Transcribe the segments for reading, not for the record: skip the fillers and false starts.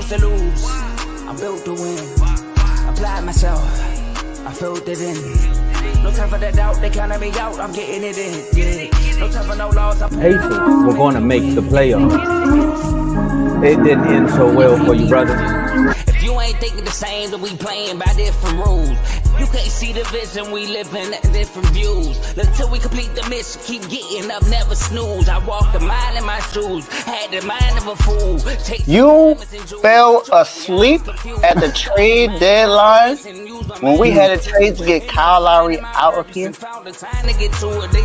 to lose. I'm built to win. Applied myself. I filled it in. No time for that doubt. They counted me out. I'm getting it in. Yeah. No time for no loss. Pacers were going to make the playoffs. It didn't end so well for you, brother. If you ain't thinking the same, then we playing by different rules. You can't see the vision, we living at different views. Until we complete the mission, keep getting up, never snooze. I walked a mile in my shoes, had the mind of a fool. You fell asleep at the trade deadline when we had a trade to get Kyle Lowry out of here. They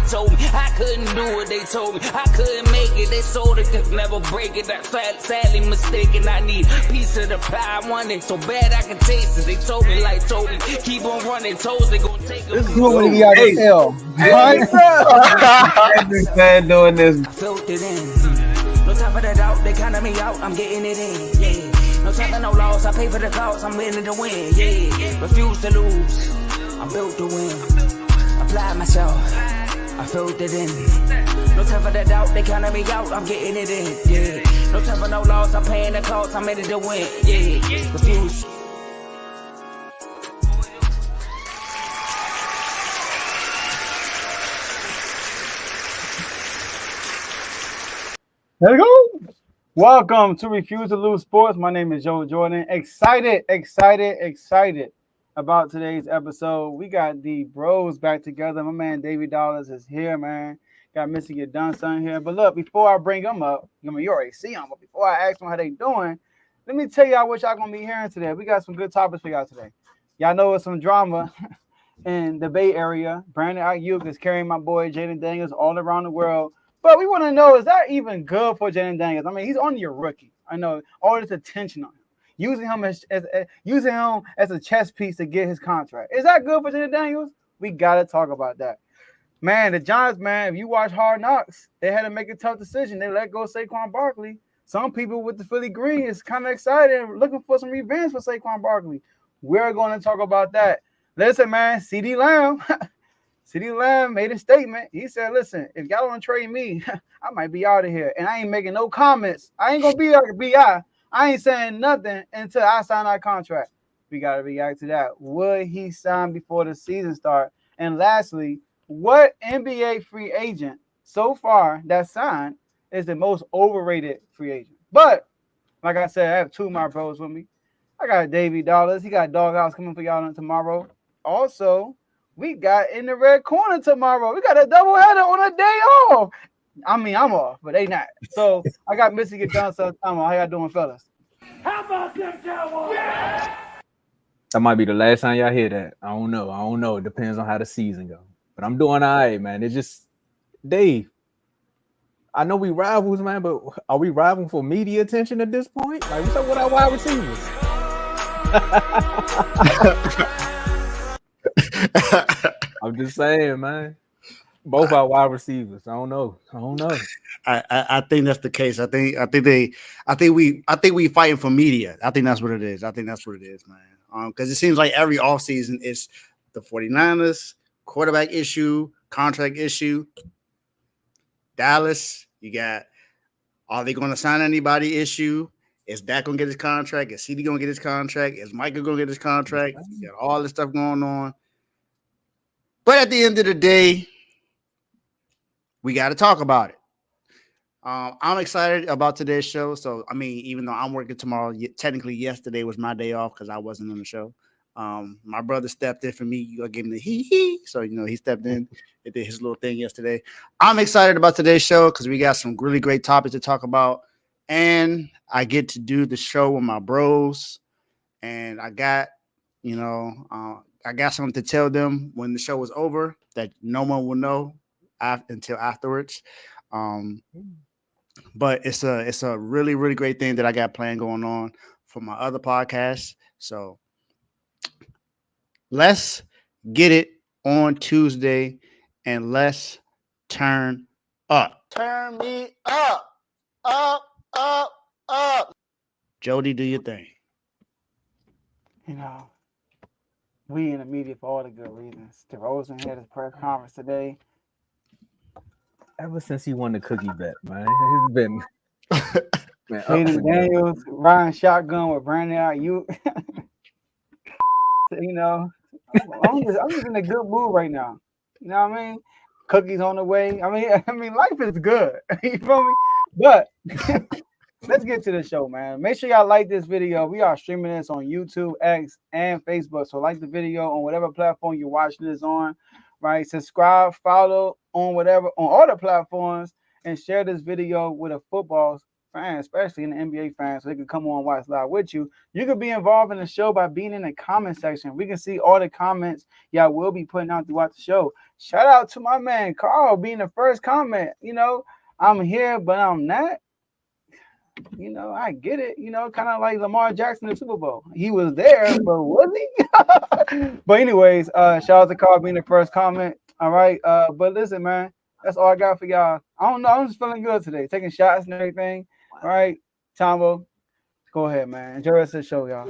told me I couldn't do it. They told me I couldn't make it. They sold it, could never break it. That's sadly mistaken. I need a piece of the pie. I want it so bad I can taste it. They told me, keep on running toes. They gonna take this is what we got to tell. Every man doing this. I filled it in. No time for that doubt. They counted me out. I'm getting it in. Yeah. No time for no loss. I pay for the cost. I'm winning to win. Yeah. Refuse to lose. I'm built to win. Apply myself. I filled it in. No time for that doubt. They counted me out. I'm getting it in. Yeah. No time for no loss. I'm paying the cost. I'm in it to win. Yeah. Refuse. There we go. Welcome to Refuse to Lose Sports. My name is Joe Jordan. Excited about today's episode. We got the bros back together. My man Davey Dollars is here, man. Got Missy Get Done Son here. But look, before I bring them up, I mean, you already see them, but before I ask them how they doing, let me tell y'all what y'all gonna be hearing today. We got some good topics for y'all today. Y'all know it's some drama in the Bay Area. Brandon Aiyuk is carrying my boy Jaden Daniels all around the world. But we want to know, is that even good for Jaden Daniels? I mean, he's only a rookie. I know all this attention on him. Using him as a chess piece to get his contract. Is that good for Jaden Daniels? We got to talk about that. Man, the Giants, man, if you watch Hard Knocks, they had to make a tough decision. They let go Saquon Barkley. Some people with the Philly Green is kind of excited and looking for some revenge for Saquon Barkley. We're going to talk about that. Listen, man, CeeDee Lamb made a statement. He said, listen, if y'all don't trade me, I might be out of here. And I ain't making no comments. I ain't going to be like a BI. I ain't saying nothing until I sign our contract. We got to react to that. Would he sign before the season starts? And lastly, what NBA free agent so far that signed is the most overrated free agent? But, like I said, I have two of my bros with me. I got Davey Dollars. He got Doghouse coming for y'all tomorrow. Also, we got in the red corner tomorrow. We got a doubleheader on a day off. I mean, I'm off, but they not. So I got Missy Get Done Son. How y'all doing, fellas? How about them Cowboys? Yeah! That might be the last time y'all hear that. I don't know. It depends on how the season goes. But I'm doing all right, man. It's just, Dave, I know we rivals, man, but are we rivaling for media attention at this point? Like, what's up with our wide receivers? I'm just saying, man. Both our wide receivers. I don't know. I think that's the case. I think we fighting for media. I think that's what it is. Man. Because it seems like every offseason it's the 49ers, quarterback issue, contract issue. Dallas, you got, are they going to sign anybody issue? Is Dak going to get his contract? Is CeeDee going to get his contract? Is Micah going to get his contract? You got all this stuff going on. But at the end of the day, we got to talk about it. I'm excited about today's show. So, I mean, even though I'm working tomorrow, technically yesterday was my day off because I wasn't on the show. My brother stepped in for me. I gave him the hee. So, he stepped in and did his little thing yesterday. I'm excited about today's show because we got some really great topics to talk about. And I get to do the show with my bros. And I got, I got something to tell them when the show is over that no one will know until afterwards. But it's a really, really great thing that I got planned going on for my other podcast. So let's get it on Tuesday and let's turn up. Turn me up. Jody, do your thing. We in the media for all the good reasons. DeRozan had his press conference today. Ever since he won the cookie bet, man, he's been Man, up Jaden and down. Daniels riding shotgun with Brandon Aiyuk. You know, I'm just in a good mood right now. You know what I mean? Cookies on the way. I mean, life is good. You feel me? But let's get to the show, man. Make sure y'all like this video. We are streaming this on YouTube, X, and Facebook. So like the video on whatever platform you're watching this on, right? Subscribe, follow on all the platforms, and share this video with a football fan, especially an NBA fan, so they can come on and watch live with you. You can be involved in the show by being in the comment section. We can see all the comments y'all will be putting out throughout the show. Shout out to my man Carl being the first comment. You know, I'm here, but I'm not. You know, I get it. You know, kind of like Lamar Jackson in the Super Bowl. He was there, but was he? But anyways, shout out to Carl being the first comment. All right. But listen, man, that's all I got for y'all. I don't know. I'm just feeling good today, taking shots and everything. All right, Tomo, go ahead, man. Enjoy the rest of the show, y'all.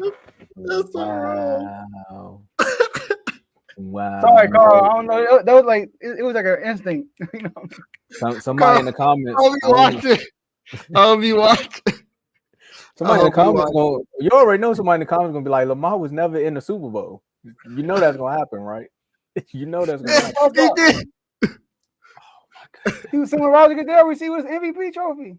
Wow. Wow. Sorry, Carl. I don't know. That was like it was like an instinct. You know? Somebody in the comments. I'll be watching. Somebody in the comments you already know somebody in the comments gonna be like, Lamar was never in the Super Bowl. You know that's gonna happen, right? You know that's gonna happen. He did. Oh my God. He was similar to Roger Goodell received his MVP trophy.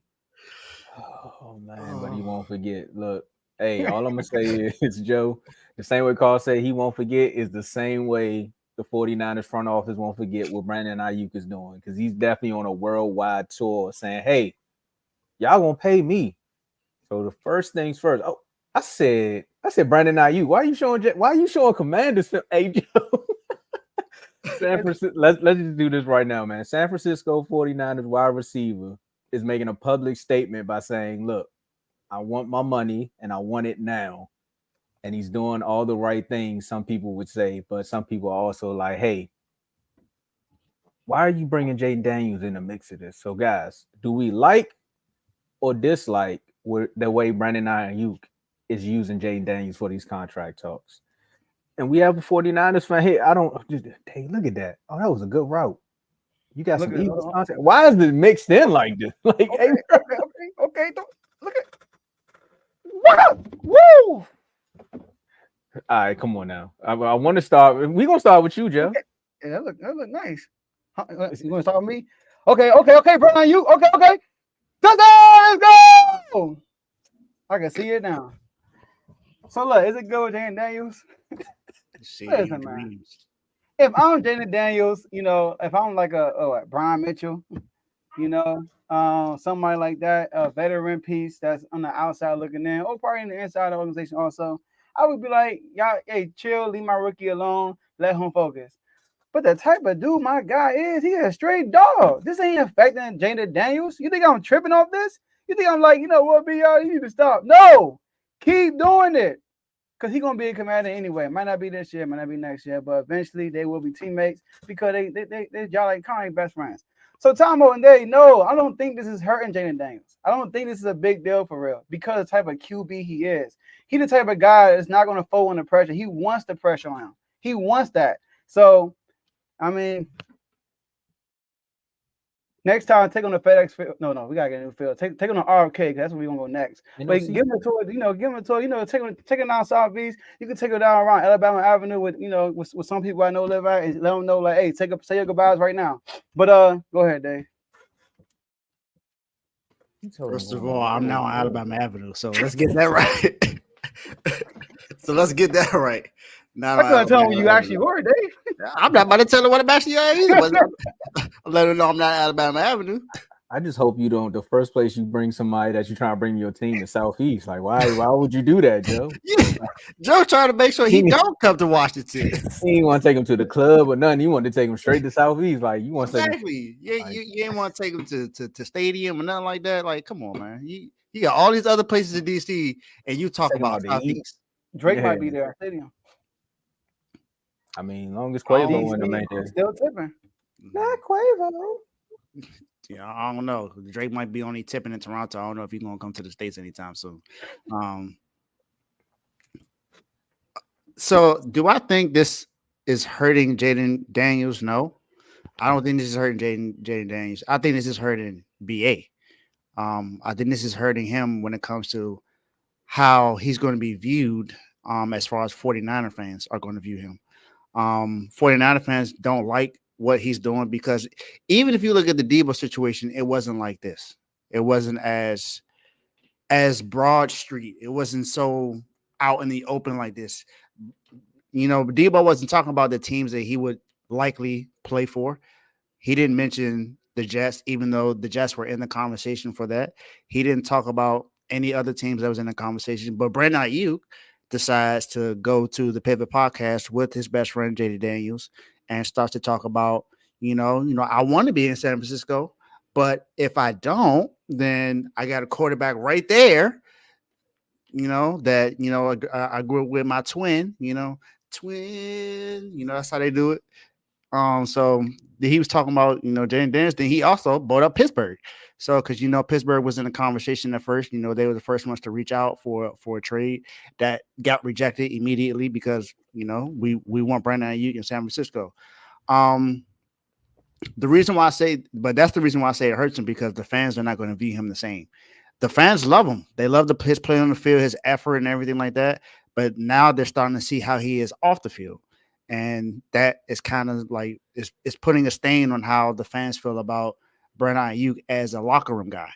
Oh man, but he won't forget. Look, hey, all I'm gonna say is Joe, the same way Carl said he won't forget is the same way the 49ers front office won't forget what Brandon Aiyuk is doing, because he's definitely on a worldwide tour saying, hey, y'all gonna pay me. So the first things first. Oh, I said Brandon Aiyuk. Why are you showing Commanders? Hey, Joe. San Francisco. Let's just do this right now, man. San Francisco 49ers wide receiver is making a public statement by saying, look, I want my money and I want it now. And he's doing all the right things, some people would say, but some people are also like, hey, why are you bringing Jaden Daniels in the mix of this? So guys, do we like or dislike the way Brandon Aiyuk is using Jaden Daniels for these contract talks? And we have a 49ers fan here. Hey, look at that. Oh, that was a good route. You got some Eagles content. Why is it mixed in like this? Like, okay. Look at what? Woo! All right, come on now. I want to start. We're gonna start with you, Joe. Okay. Yeah, that look nice. You gonna start with me? Okay, Brian, you okay. Let's go! I can see it now. So look, is it good with Jaden Daniels? Listen, man. If I'm Jaden Daniels, you know, if I'm like Brian Mitchell, you know, somebody like that, a veteran piece that's on the outside looking in, or probably in the inside of the organization also, I would be like, y'all, hey, chill, leave my rookie alone, let him focus. But the type of dude my guy is, he a straight dog. This ain't affecting Jaden Daniels. You think I'm tripping off this? You think I'm like, you know what, BR, you need to stop. No, keep doing it. Because he's going to be a commander anyway. Might not be this year, might not be next year, but eventually they will be teammates because y'all like kind of best friends. So Tomo and Dave, no, I don't think this is hurting Jaden Daniels. I don't think this is a big deal for real because of the type of QB he is. He's the type of guy that's not going to fold under pressure. He wants the pressure on him. He wants that. So, I mean, next time, take on the FedEx field. No, we gotta get a new field. Take on the RFK. That's where we're gonna go next. But give him a tour. Take him down South Beach. You can take him down around Alabama Avenue with some people I know live at, and let them know like, hey, say your goodbyes right now. But go ahead, Dave. First of all, I'm now on Alabama Avenue, so let's get that right. Now, I couldn't tell when you actually were, Dave. I'm not about to tell her what I'm actually at either, but I'm letting her know I'm not Alabama Avenue. I just hope you don't. The first place you bring somebody that you're trying to bring your team to Southeast. Like, why would you do that, Joe? Joe's trying to make sure he don't come to Washington. He didn't want to take him to the club or nothing. You wanted to take him straight to Southeast. Like, you want to exactly. You ain't want to take him to stadium or nothing like that. Like, come on, man. You got all these other places in DC, and you talk about Southeast. Drake might be there. Stadium. I mean, long as Quavo in the main there. Still tipping. Not Quavo. Yeah, I don't know. Drake might be only tipping in Toronto. I don't know if he's gonna come to the States anytime soon. So do I think this is hurting Jaden Daniels? No, I don't think this is hurting Jaden Daniels. I think this is hurting BA. I think this is hurting him when it comes to how he's going to be viewed as far as 49er fans are going to view him. 49er fans don't like what he's doing because even if you look at the Debo situation, it wasn't like this. It wasn't as broad street. It wasn't so out in the open like this. You know, Debo wasn't talking about the teams that he would likely play for. He didn't mention the Jets, even though the Jets were in the conversation for that. He didn't talk about any other teams that was in the conversation. But Brandon Aiyuk decides to go to the Pivot Podcast with his best friend JD Daniels and starts to talk about, I want to be in San Francisco, but if I don't, then I got a quarterback right there. I grew up with my twin. That's how they do it. So he was talking about, Jaden Daniels. Then he also brought up Pittsburgh. So, because Pittsburgh was in a conversation at first. They were the first ones to reach out for a trade that got rejected immediately because we want Brandon Aiyuk in San Francisco. The reason why I say, but that's the reason why I say it hurts him because the fans are not going to view him the same. The fans love him. They love his play on the field, his effort, and everything like that. But now they're starting to see how he is off the field. And that is kind of like it's putting a stain on how the fans feel about Brandon Aiyuk as a locker room guy.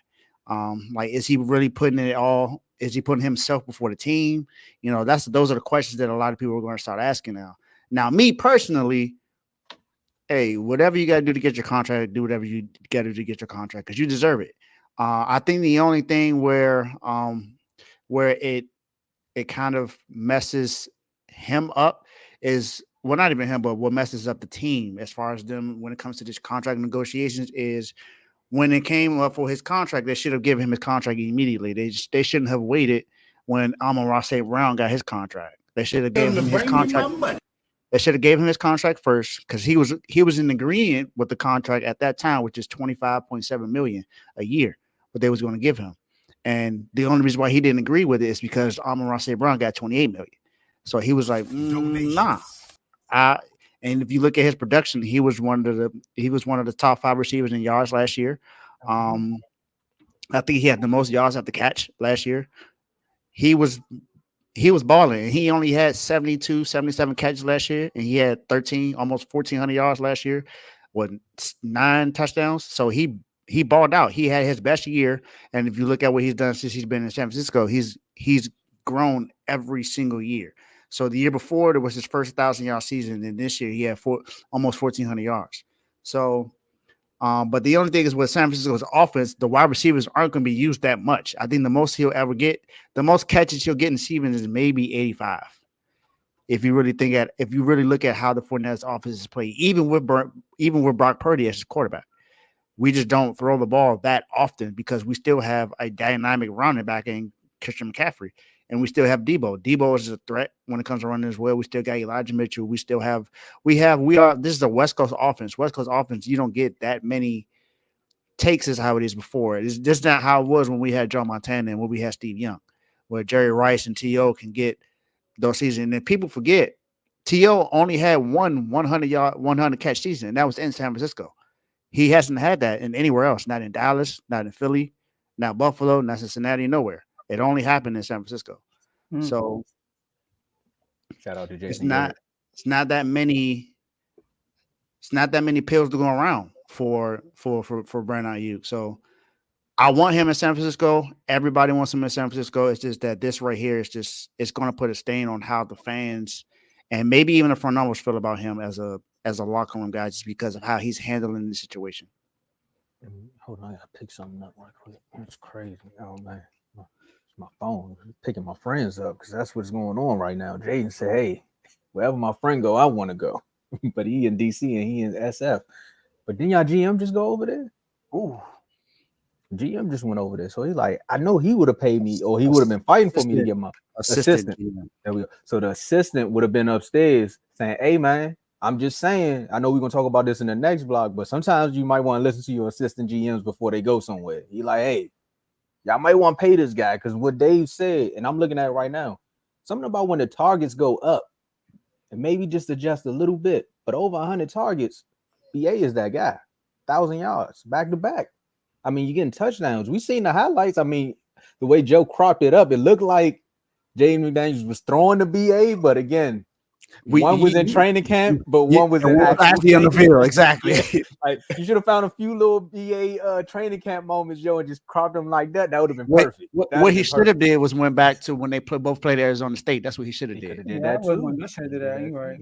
Is he really putting it all? Is he putting himself before the team? Those are the questions that a lot of people are going to start asking now. Now, me personally, hey, whatever you got to do to get your contract, do whatever you got to do to get your contract because you deserve it. I think the only thing where it kind of messes him up is. Well, not even him, but what messes up the team as far as them when it comes to this contract negotiations is when it came up for his contract, they should have given him his contract immediately. They shouldn't have waited when Amon-Ra St. Brown got his contract. They should have given him his contract. They should have gave him his contract first because he was in agreement with the contract at that time, which is $25.7 million a year, what they was going to give him. And the only reason why he didn't agree with it is because Amon-Ra St. Brown got $28 million. So he was like, nah. And if you look at his production, he was one of the top 5 receivers in yards last year. I think he had the most yards after catch last year. He was balling. And he only had 72, 77 catches last year, and he had 13, almost 1,400 yards last year, with 9 touchdowns. So he balled out. He had his best year, and if you look at what he's done since he's been in San Francisco, he's grown every single year. So the year before, there was his first 1,000-yard season, and this year he had almost 1,400 yards. So, but the only thing is with San Francisco's offense, the wide receivers aren't going to be used that much. I think the most catches he'll get in the season is maybe 85. If you really look at how the 49ers offense is played, even with Brock Purdy as his quarterback, we just don't throw the ball that often because we still have a dynamic running back in Christian McCaffrey. And we still have Debo. Debo is a threat when it comes to running as well. We still got Elijah Mitchell. This is a West Coast offense. West Coast offense, you don't get that many takes as how it is before. It's just not how it was when we had Joe Montana and when we had Steve Young, where Jerry Rice and T.O. can get those seasons. And then people forget, T.O. only had one 100 catch season, and that was in San Francisco. He hasn't had that in anywhere else, not in Dallas, not in Philly, not Buffalo, not Cincinnati, nowhere. It only happened in San Francisco. So shout out to Jason. It's not that many pills to go around for Brandon Aiyuk. So I want him in San Francisco. Everybody wants him in San Francisco. It's just that this right here it's going to put a stain on how the fans and maybe even the front office feel about him as a locker room guy, just because of how he's handling the situation. Hold on, I gotta pick something up right quick. It's crazy. Oh man. My phone picking my friends up because that's what's going on right now. Jaden said, hey, wherever my friend go, I want to go. But he in DC and he in SF. But didn't y'all GM just go over there? Ooh. GM just went over there. So he's like, I know he would have paid me or he would have been fighting for me to get my assistant. There we go. So the assistant would have been upstairs saying, hey, man, I'm just saying, I know we're going to talk about this in the next blog, but sometimes you might want to listen to your assistant GMs before they go somewhere. He like, hey, y'all might want to pay this guy because what Dave said, and I'm looking at it right now, something about when the targets go up and maybe just adjust a little bit, but over 100 targets, BA is that guy. 1,000 yards back to back. I mean, you're getting touchdowns. We seen the highlights. I mean, the way Joe cropped it up, it looked like Jaden McDaniels was throwing the BA, but again, one was in training camp, but one was in actually on the field. Exactly. Yeah, like you should have found a few little BA training camp moments, Joe, and just cropped them like that. That would have been perfect. What he should have did was went back to when they both played Arizona State. That's what he should have did. Did that too. I should have did that. You're right.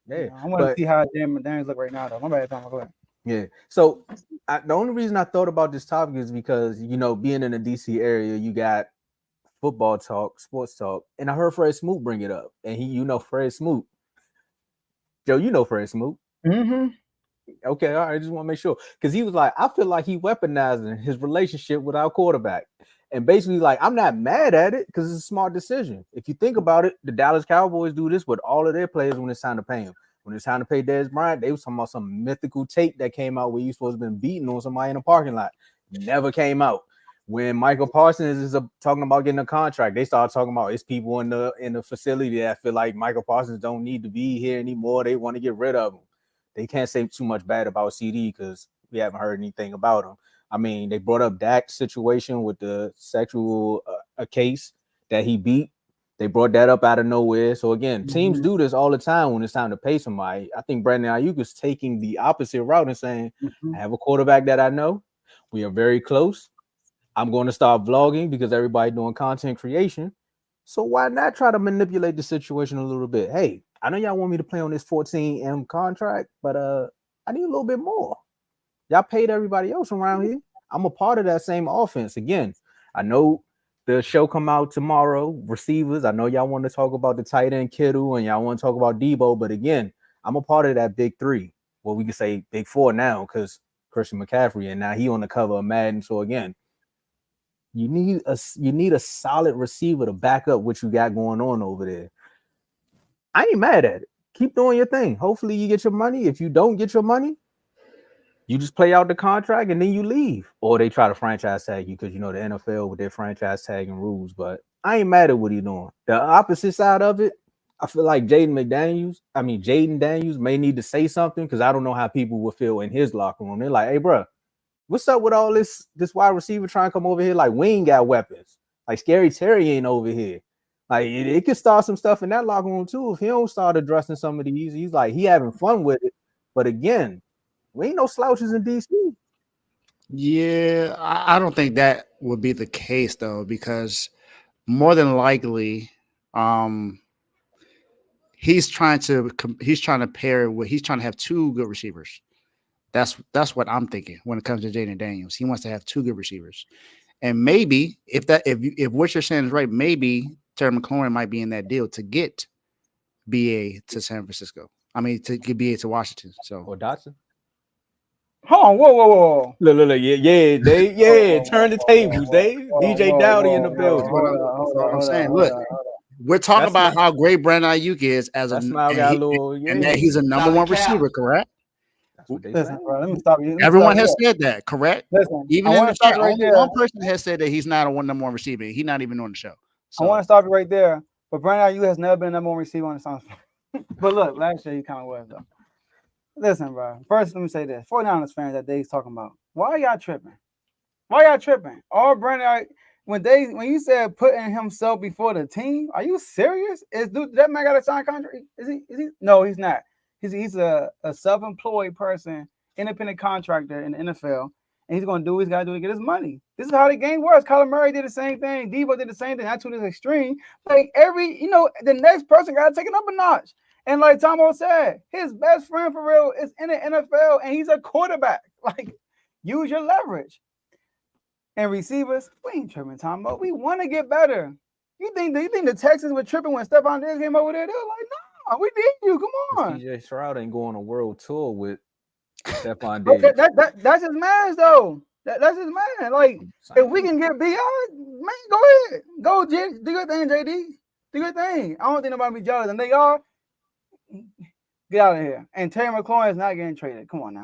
Yeah, I want to see how Dan McDaniels look right now, though. My bad, Tom. Go ahead. Yeah. So the only reason I thought about this topic is because, you know, being in the DC area, you got football talk, sports talk, and I heard Fred Smoot bring it up. And Fred Smoot. Joe, you know Fred Smoot. Mm-hmm. Okay, all right. I just want to make sure. Because he was like, I feel like he weaponizing his relationship with our quarterback. And basically, like, I'm not mad at it because it's a smart decision. If you think about it, the Dallas Cowboys do this with all of their players when it's time to pay them. When it's time to pay Dez Bryant, they was talking about some mythical tape that came out where you supposed to have been beating on somebody in a parking lot. Never came out. When Michael Parsons is talking about getting a contract, they started talking about it's people in the facility that feel like Michael Parsons don't need to be here anymore. They want to get rid of him. They can't say too much bad about CeeDee because we haven't heard anything about him. I mean, they brought up Dak's situation with the sexual case that he beat. They brought that up out of nowhere. So again, teams do this all the time when it's time to pay somebody. I think Brandon Aiyuk is taking the opposite route and saying, I have a quarterback that I know. We are very close. I'm going to start vlogging because everybody doing content creation. So why not try to manipulate the situation a little bit? Hey, I know y'all want me to play on this 14M contract, but I need a little bit more. Y'all paid everybody else around here. I'm a part of that same offense. Again, I know the show come out tomorrow, receivers. I know y'all want to talk about the tight end Kittle and y'all want to talk about Debo, but again, I'm a part of that big three. Well, we can say big four now because Christian McCaffrey, and now he on the cover of Madden. So again, you need a solid receiver to back up what you got going on over there. I ain't mad at it. Keep doing your thing. Hopefully you get your money. If you don't get your money, you just play out the contract and then you leave. Or they try to franchise tag you because, you know, the NFL with their franchise tagging rules. But I ain't mad at what he's doing. The opposite side of it, I feel like Jaden Daniels may need to say something because I don't know how people would feel in his locker room. They're like, hey, bro, what's up with all this wide receiver trying to come over here? Like, we ain't got weapons. Like, Scary Terry ain't over here. Like, it could start some stuff in that locker room, too. If he don't start addressing some of these, he's like, he having fun with it. But again, we ain't no slouches in DC. Yeah, I don't think that would be the case, though, because more than likely, he's trying to pair with, he's trying to have two good receivers. That's what I'm thinking when it comes to Jaden Daniels. He wants to have two good receivers, and maybe if what you're saying is right, maybe Terry McLaurin might be in that deal to get BA to San Francisco. I mean, to get BA to Washington. So or Dotson. Hold on, whoa. Look, turn the tables, Dave. DJ Dowdy in the building. That's what I'm saying. Look, we're talking about how great Brandon Aiyuk is as and that he's a number one receiver, correct? Listen, bro, let me stop you. Everyone has said that, correct? Listen, even in the chat, only one person has said that he's not a number one receiver. He's not even on the show. So. I want to stop you right there. But Brandon Aiyuk has never been a number one receiver on the Suns. But look, last year he kind of was, though. Listen, bro. First, let me say this. 49ers fans that Dave's talking about. Why y'all tripping? All Brandon, when you said putting himself before the team, are you serious? That man got a signed contract? Is he? No, he's not. He's a self-employed person, independent contractor in the NFL, and he's going to do what he's got to do to get his money. This is how the game works. Kyler Murray did the same thing. Debo did the same thing. Not to this extreme. Like the next person got to take it up a notch. And like Tomo said, his best friend for real is in the NFL, and he's a quarterback. Like, use your leverage. And receivers, we ain't tripping, Tomo. We want to get better. You think the Texans were tripping when Stephon Diggs came over there? They were like, no, we need you. Come on. CJ Stroud ain't going on a world tour with Stephon Diggs. That's his man, though. That's his man. Like, if we can get BR, man, go ahead. Go, do your thing, JD. Do your thing. I don't think nobody be jealous, and they are. Get out of here. And Terry McLaurin is not getting traded. Come on now.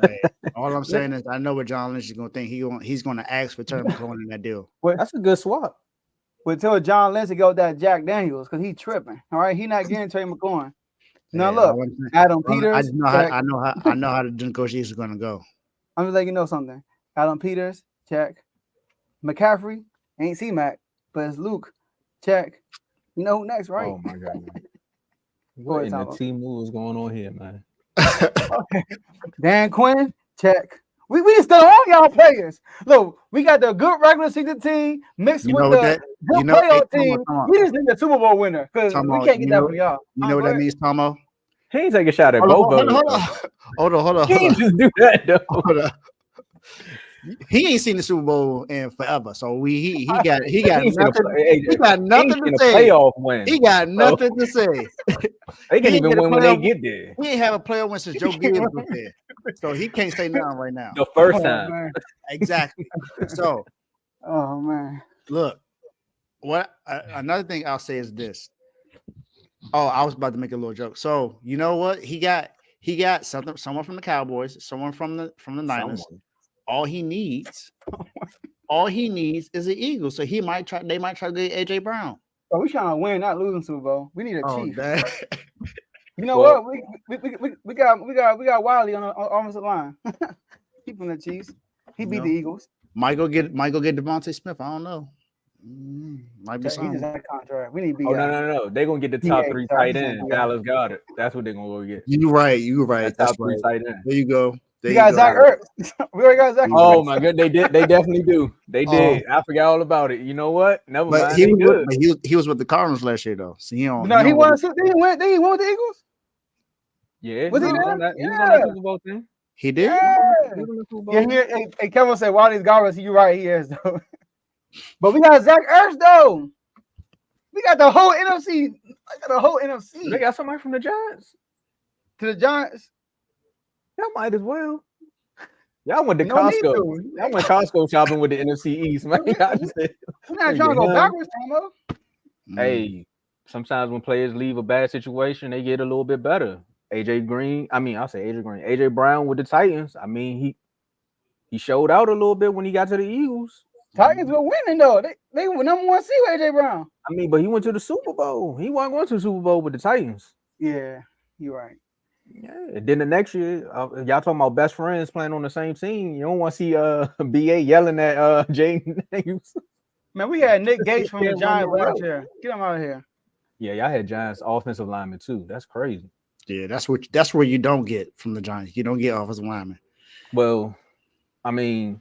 Hey, all I'm saying is I know what John Lynch is going to think. He's going to ask for Terry McLaurin in that deal. That's a good swap. We'll tell John Lynch to go with that Jack Daniels because he's tripping. All right, he's not getting Terry McLaurin. Now look, Adam Peters. I know how the negotiations are going to go. I'm just letting you know something. Alan Peters, check. McCaffrey, ain't C-Mac, but it's Luke, check. You know who next, right? Oh my god, man. Go What ahead, in the Tomo. team move is going on here, man? Dan Quinn, check. We still on y'all players. Look, we got the good regular season team mixed You with know the what that? good You know, playoff hey, team. Tomo, We just need the Super Bowl winner because Tomo, we can't get you that know, from y'all. you know what that Go ahead. means, Tomo? He ain't take a shot at Hold both on, of hold us. on, hold on, hold on, He hold ain't on. just do that though. Hold on. He ain't seen the Super Bowl in forever, so he got He ain't seen a nothing. play- He got he ain't nothing seen to a say. playoff win. He got So, nothing to say. they He can ain't even get a win when they playoff. get there. He ain't have a player win since Joe Gibbs was there, so he can't say nothing right now. The first Oh, time. man. Exactly. So Oh man. look, another thing I'll say is this. Oh, I was about to make a little joke. So you know what? He got someone from the Cowboys, someone from the Niners. Someone. All he needs is the Eagles. So they might try to get AJ Brown. Bro, we trying to win, not losing Super Bowl. We need a Oh, chief. that. You know Well- what? We got Wiley on the offensive line. He from the Chiefs. He beat the Eagles. Might go get Devontae Smith. I don't know. Might be He something. just had a contract. We need Oh BI. no. They're gonna get the top Yeah, 3 sorry, tight he's end. gonna be Dallas got it. That's what they're gonna go get. You're right. That That's top 3 right. tight end. There you go. There We you got go. Zach Ertz. We already got Zach. Oh my god, they did. They definitely do. They Oh. did. I forgot all about it. You know what? Never But mind. he They good. was with the Cardinals last year though. So he don't. No, he don't won. He won with the Eagles. Yeah, Was he was there? on that. He was on that Super Bowl thing. He did. Yeah. He was on the Super Bowl. Yeah. Hey, Kevin said Wiley's garbage. You right, he is though. But we got Zach Ertz though. We got the whole NFC. I got the whole NFC. They got somebody from the Giants. To the Giants. Y'all might as well. Y'all went to No need Costco. to. Y'all went Costco shopping with the NFC East, man. Y'all just said, We're not trying to go backwards, Tomo. hey, sometimes when players leave a bad situation, they get a little bit better. AJ Brown with the Titans. I mean, he showed out a little bit when he got to the Eagles. Titans were winning though. They were number 1 seed with AJ Brown. I mean, but he went to the Super Bowl. He wasn't going to the Super Bowl with the Titans. Yeah, you're right. Yeah. Then the next year, y'all talking about best friends playing on the same team. You don't want to see BA yelling at Jaden names. Man, we had Nick Gates from the Can't run Giants the last route. year. Get him out of here. Yeah, y'all had Giants offensive linemen too. That's crazy. Yeah, that's where you don't get from the Giants. You don't get offensive linemen. Well, I mean,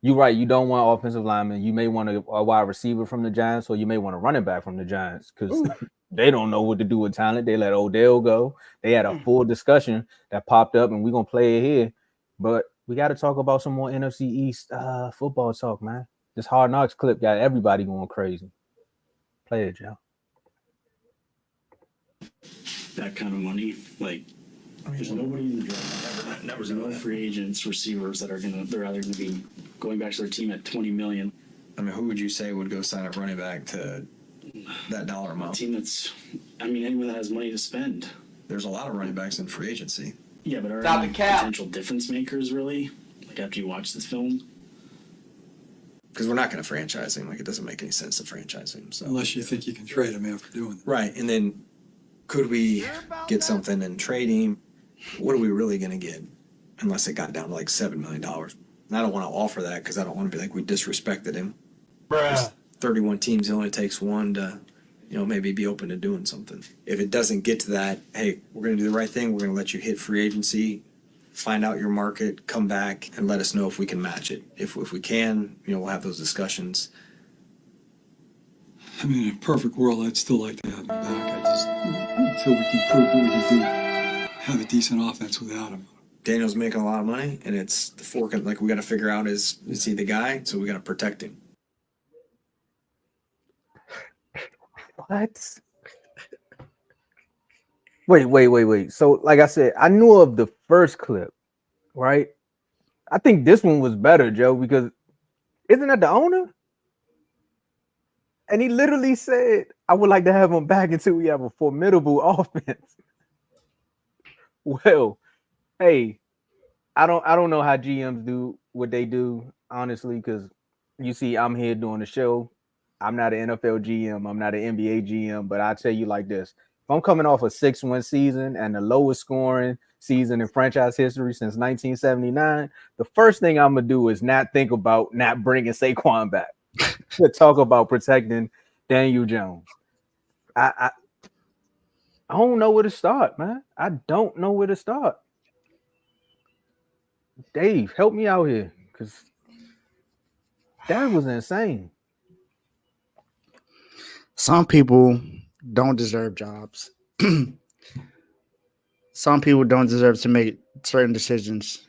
you're right. You don't want offensive linemen. You may want a wide receiver from the Giants, or you may want a running back from the Giants because they don't know what to do with talent. They let Odell go. They had a full discussion that popped up, and we're gonna play it here. But we got to talk about some more NFC East football talk, man. This Hard Knocks clip got everybody going crazy. Play it, Joe. That kind of money, like there's nobody in the draft. There's no free agents, receivers they're either gonna be going back to their team at $20 million. I mean, who would you say would go sign up running back to that dollar A amount? team anyone that has money to spend. There's a lot of running backs in free agency. Yeah, but are any potential difference makers really? Like after you watch this film? Because we're not going to franchise him. Like, it doesn't make any sense to franchise him. So Unless you think you can trade him after doing that. right, and then could we get something and trade him? What are we really going to get? Unless it got down to like $7 million. And I don't want to offer that because I don't want to be like we disrespected him. There's 31 teams. It only takes one to, maybe be open to doing something. If it doesn't get to that, hey, we're going to do the right thing. We're going to let you hit free agency, find out your market, come back, and let us know if we can match it. If we can, we'll have those discussions. I mean, in a perfect world, I'd still like to have him back. Until we can prove that we can have a decent offense without him. Daniel's making a lot of money, and it's the fork. Like, we got to figure out is he the guy? So we got to protect him. What? Wait. So, like I said, I knew of the first clip, right? I think this one was better, Joe, because isn't that the owner? And he literally said, I would like to have him back until we have a formidable offense. Well, hey, I don't know how GMs do what they do, honestly, because you see, I'm here doing the show. I'm not an NFL GM, I'm not an NBA GM, but I tell you like this: If I'm coming off a 6-win season and the lowest scoring season in franchise history since 1979, the first thing I'm gonna do is not think about not bringing Saquon back to talk about protecting Daniel Jones. I don't know where to start, man. I don't know where to start. Dave, help me out here, because that was insane. Some people don't deserve jobs. Some people don't deserve to make certain decisions.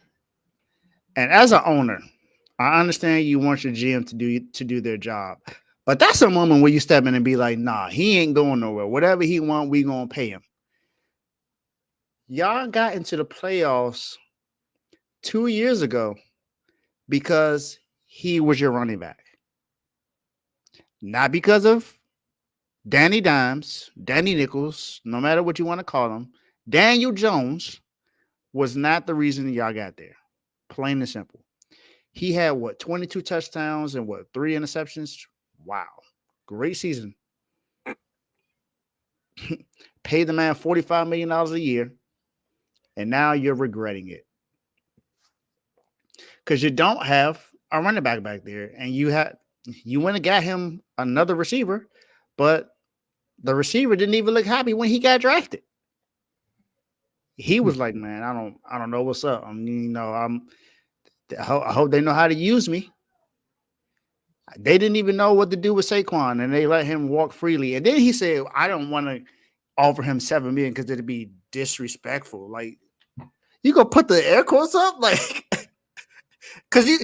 And as an owner, I understand you want your GM to do their job, but that's a moment where you step in and be like, "Nah, he ain't going nowhere. Whatever he want, we gonna pay him." Y'all got into the playoffs 2 years ago because he was your running back, not because of Danny Dimes, Danny Nichols, no matter what you want to call him. Daniel Jones was not the reason y'all got there. Plain and simple. He had 22 touchdowns and 3 interceptions. Wow. Great season. Paid the man $45 million a year. And now you're regretting it. Because you don't have a running back there. And you went and got him another receiver, but the receiver didn't even look happy when he got drafted. He was like, "Man, I don't know what's up. I hope they know how to use me." They didn't even know what to do with Saquon, and they let him walk freely. And then he said, "I don't want to offer him $7 million because it'd be disrespectful." Like, you gonna put the air quotes up, like, because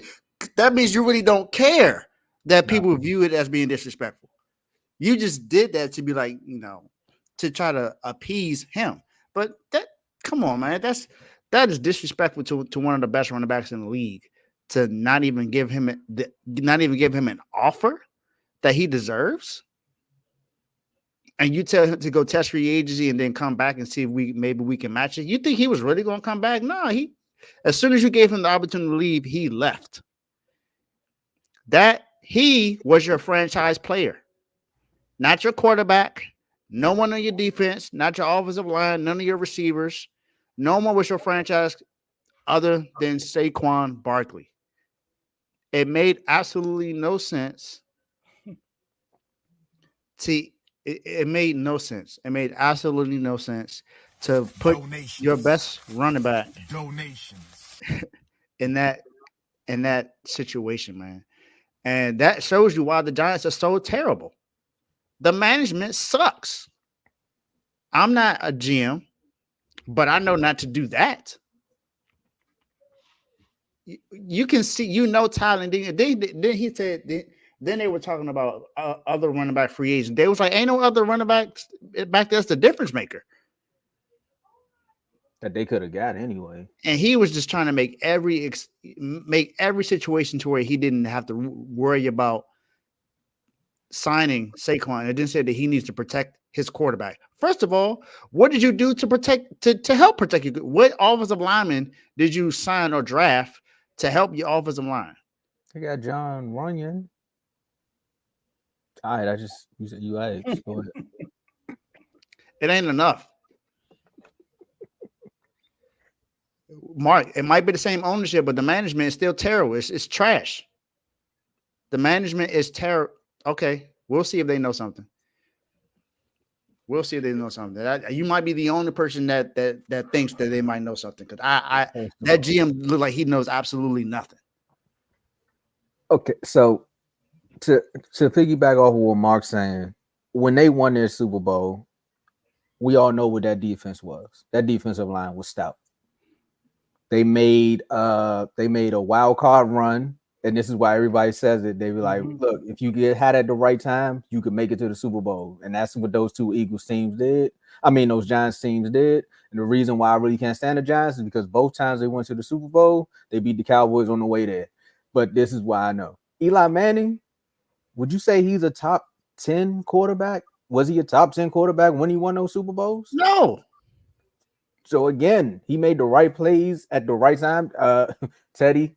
that means you really don't care that people view it as being disrespectful. You just did that to be like, to try to appease him. But come on, man, that is disrespectful to one of the best running backs in the league, to not even give him an offer that he deserves. And you tell him to go test free agency and then come back and see if maybe we can match it. You think he was really going to come back? No, as soon as you gave him the opportunity to leave, he left. That he was your franchise player, not your quarterback, no one on your defense, not your offensive line, none of your receivers. No one was your franchise other than Saquon Barkley. It made absolutely no sense. It made no sense. It made absolutely no sense to put your best running back in that situation, man. And that shows you why the Giants are so terrible. The management sucks. I'm not a GM, but I know not to do that. You can see, talent. Then he said, then they were talking about other running back free agents. They was like, ain't no other running backs back there's the difference maker that they could have got anyway. And he was just trying to make every situation to where he didn't have to worry about signing Saquon. It didn't say that he needs to protect his quarterback. First of all, what did you do to help protect you? What offensive lineman did you sign or draft to help your offensive line? They got John Runyon. All right, you right. Go ahead. It ain't enough. Mark, it might be the same ownership, but the management is still terrible. It's trash. The management is terrible. Okay, we'll see if they know something. We'll see if they know something. You might be the only person that thinks that they might know something, because that GM look like he knows absolutely nothing. Okay, so to piggyback off of what Mark's saying, when they won their Super Bowl, we all know what that defense was. That defensive line was stout. They made a wild card run, and this is why everybody says it. They were like, look, if you had at the right time, you could make it to the Super Bowl. And that's what those two Eagles teams did. I mean, those Giants teams did. And the reason why I really can't stand the Giants is because both times they went to the Super Bowl, they beat the Cowboys on the way there. But this is why I know. Eli Manning, would you say he's a top 10 quarterback? Was he a top 10 quarterback when he won those Super Bowls? No. So again, he made the right plays at the right time. Teddy,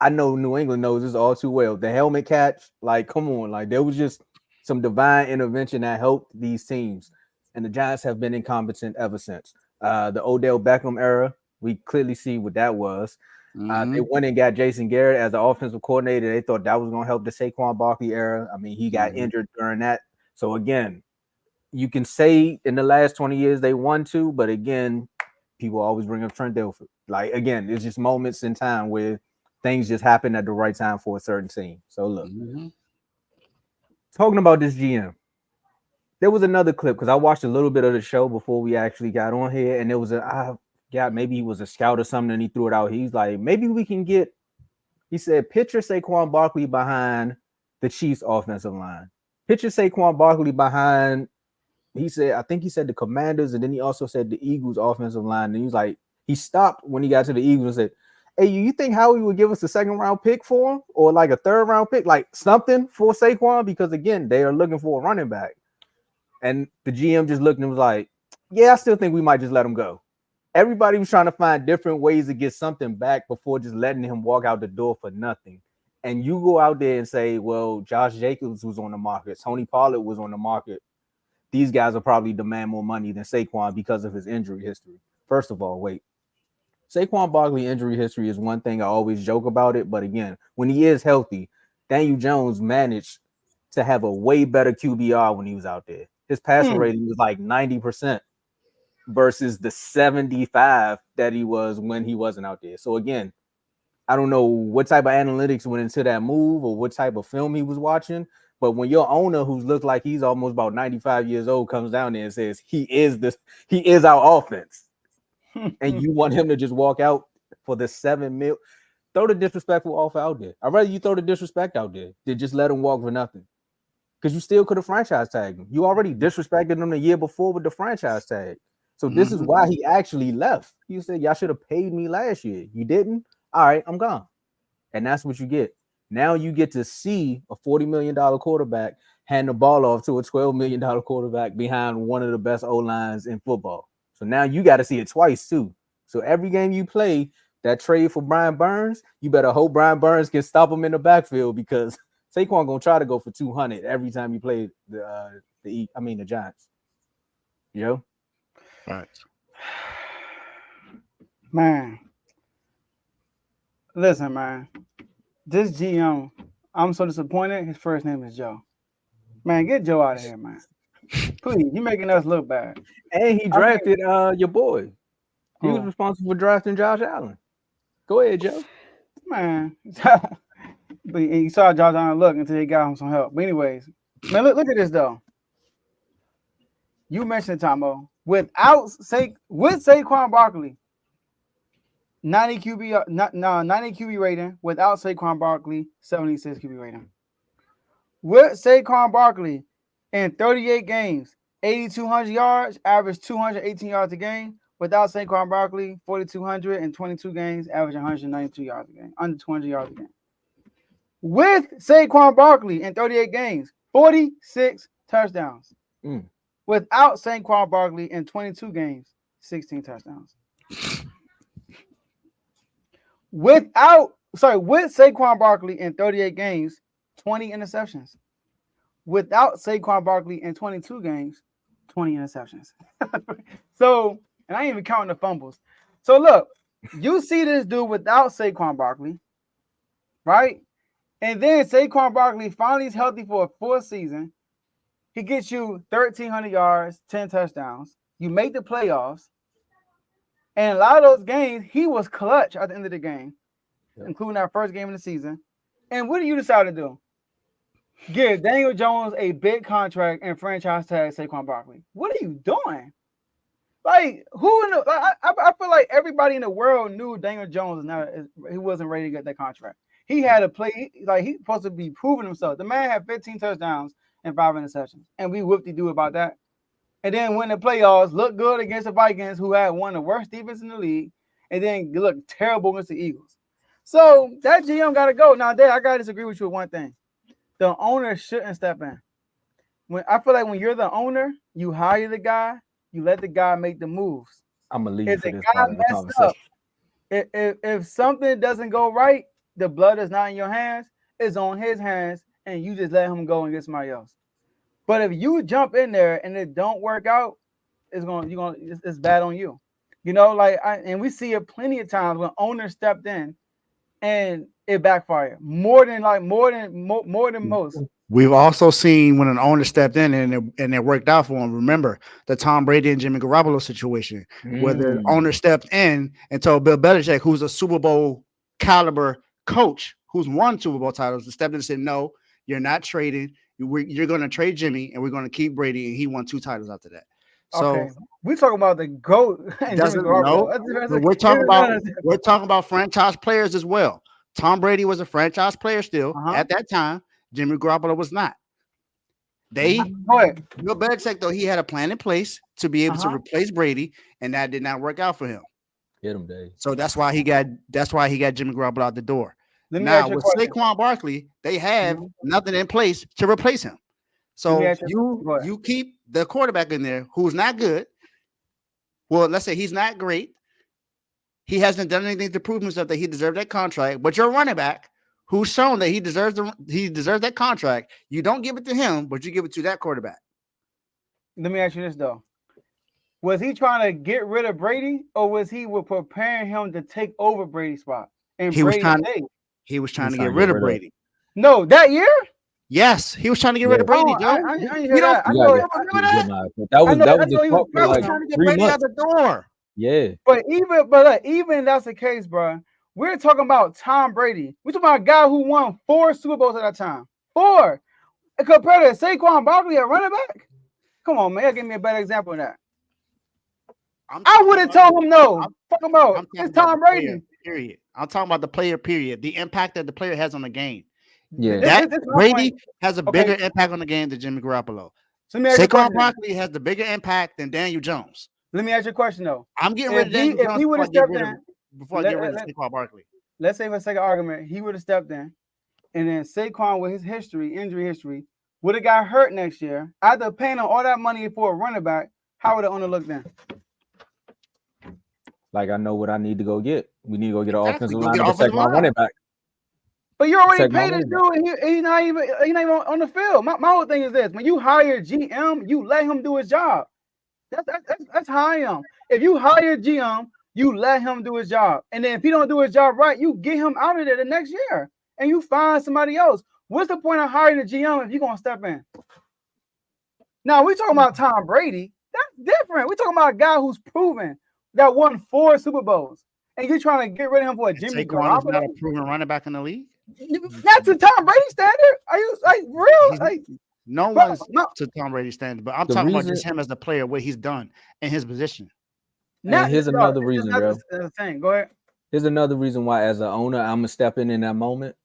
I know New England knows this all too well. The helmet catch, like, come on, like there was just some divine intervention that helped these teams. and the Giants have been incompetent ever since. The Odell Beckham era, we clearly see what that was. They went and got Jason Garrett as the offensive coordinator. They thought that was going to help the Saquon Barkley era. I mean, he got injured during that. So again, you can say in the last 20 years they won two, but again, people always bring up Trent Dilfer. Like, again, it's just moments in time where things just happen at the right time for a certain team. So look, talking about this GM, there was another clip because I watched a little bit of the show before we actually got on here, and there was maybe he was a scout or something, and he threw it out. He's like, maybe we can get, he said, picture Saquon Barkley behind the Chiefs offensive line. Picture Saquon Barkley behind, he said, I think he said the Commanders, and then he also said the Eagles offensive line. And he was like, he stopped when he got to the Eagles and said, hey, you think Howie would give us a second round pick for him or like a third round pick, like something for Saquon? Because again, they are looking for a running back. And the GM just looked and was like, yeah, I still think we might just let him go. Everybody was trying to find different ways to get something back before just letting him walk out the door for nothing. And you go out there and say, well, Josh Jacobs was on the market. Tony Pollard was on the market. These guys will probably demand more money than Saquon because of his injury history. First of all, wait. Saquon Barkley injury history is one thing I always joke about it. But again, when he is healthy, Daniel Jones managed to have a way better QBR when he was out there. His passing rating was like 90% versus the 75 that he was when he wasn't out there. So again, I don't know what type of analytics went into that move or what type of film he was watching. But when your owner, who's looked like he's almost about 95 years old, comes down there and says he is our offense, and you want him to just walk out for the $7 million, throw the disrespectful offer out there. I'd rather you throw the disrespect out there than just let him walk for nothing. Because you still could have franchise tagged him. You already disrespected him the year before with the franchise tag. So this is why he actually left. You said, y'all should have paid me last year. You didn't? All right, I'm gone. And that's what you get. Now you get to see a $40 million quarterback hand the ball off to a $12 million quarterback behind one of the best O-lines in football. So now you got to see it twice too. So every game you play, that trade for Brian Burns, you better hope Brian Burns can stop him in the backfield because Saquon gonna try to go for 200 every time you play the Giants. Yo, right, man. Listen, man. This GM, I'm so disappointed. His first name is Joe. Man, get Joe out of here, man. Please, you're making us look bad. And he drafted your boy. He was responsible for drafting Josh Allen. Go ahead, Joe. Man. But you saw Josh Allen look until he got him some help. But anyways, man, look at this though. You mentioned Tomo. With Saquon Barkley, 90 QB rating. Without Saquon Barkley, 76 QB rating. With Saquon Barkley in 38 games, 8,200 yards, average 218 yards a game. Without Saquon Barkley, 4,200 in 22 games, average 192 yards a game, under 200 yards a game. With Saquon Barkley in 38 games, 46 touchdowns. Without Saquon Barkley in 22 games, 16 touchdowns. With Saquon Barkley in 38 games, 20 interceptions. Without Saquon Barkley in 22 games, 20 interceptions. So, and I ain't even counting the fumbles. So look, you see this dude without Saquon Barkley, right? And then Saquon Barkley finally is healthy for a full season. He gets you 1,300 yards, 10 touchdowns. You make the playoffs. And a lot of those games, he was clutch at the end of the game, including our first game of the season. And what do you decide to do? Give Daniel Jones a big contract and franchise tag Saquon Barkley. What are you doing? Like, I feel like everybody in the world knew Daniel Jones he wasn't ready to get that contract. He had to play, like, he's supposed to be proving himself. The man had 15 touchdowns and 5 interceptions. And we whoop-de-doo about that. And then win the playoffs, look good against the Vikings, who had one of the worst defense in the league, and then look terrible against the Eagles. So that GM got to go. Now, Dad, I got to disagree with you with one thing. The owner shouldn't step in. I feel like when you're the owner, you hire the guy, you let the guy make the moves. I'm going to leave if for the this guy part of the messed conversation. up, if something doesn't go right, the blood is not in your hands, it's on his hands, and you just let him go and get somebody else. But if you jump in there and it don't work out, it's bad on you. You know, like and we see it plenty of times when owners stepped in and it backfired more than most. We've also seen when an owner stepped in and it worked out for him. Remember the Tom Brady and Jimmy Garoppolo situation, where the owner stepped in and told Bill Belichick, who's a Super Bowl caliber coach, who's won Super Bowl titles, and stepped in and said, "No, you're not trading. You're going to trade Jimmy, and we're going to keep Brady." And he won 2 titles after that. So okay. We talking about the GOAT. we're talking about franchise players as well. Tom Brady was a franchise player still at that time. Jimmy Garoppolo was not. Bill Belichick, though, he had a plan in place to be able to replace Brady, and that did not work out for him. Get him, Dave. So that's why he got Jimmy Garoppolo out the door. Now with Saquon Barkley, they have nothing in place to replace him. So you keep the quarterback in there who's not good. Well, let's say he's not great. He hasn't done anything to prove himself that he deserved that contract. But your running back, who's shown that he deserves that contract, you don't give it to him, but you give it to that quarterback. Let me ask you this though: was he trying to get rid of Brady, or was he preparing him to take over Brady's spot? And he was trying to get rid of Brady. No, that year. Yes, he was trying to get rid of Brady, Joe. I hear that. I know that was the talk for like trying to get 3 Brady months. out the door. Yeah, but even that's the case, bro. We're talking about Tom Brady. We're talking about a guy who won 4 Super Bowls at that time. 4. And compared to Saquon Barkley at running back. Come on, man. Give me a better example of that. I would have told him no. Fuck him out. It's Tom Brady. Player, period. I'm talking about the player, period. The impact that the player has on the game. Yeah. Brady has a bigger impact on the game than Jimmy Garoppolo. So Saquon Barkley has the bigger impact than Daniel Jones. Let me ask you a question, though. I'm getting rid of Daniel Jones before I get rid of Saquon Barkley. Let's say for the sake of argument, he would have stepped in, and then Saquon, with his injury history, would have got hurt next year. After paying him all that money for a running back, how would the owner look then? Like, I know what I need to go get. We need to go get an offensive line to protect my running back. But you already paid this dude, and he's not even on the field. My whole thing is this: when you hire GM, you let him do his job. That's how I am. If you hire GM, you let him do his job, and then if he don't do his job right, you get him out of there the next year, and you find somebody else. What's the point of hiring a GM if you're gonna step in? Now we talking about Tom Brady. That's different. We talking about a guy who's proven that won 4 Super Bowls, and you're trying to get rid of him for a Jimmy Garoppolo. Not a proven running back in the league. Not to Tom Brady standard. Are you like real? Like, no one's to Tom Brady standard, but I'm talking about just him as a player, what he's done in his position. Here's another reason, bro. Go ahead. Here's another reason why, as an owner, I'm gonna step in that moment,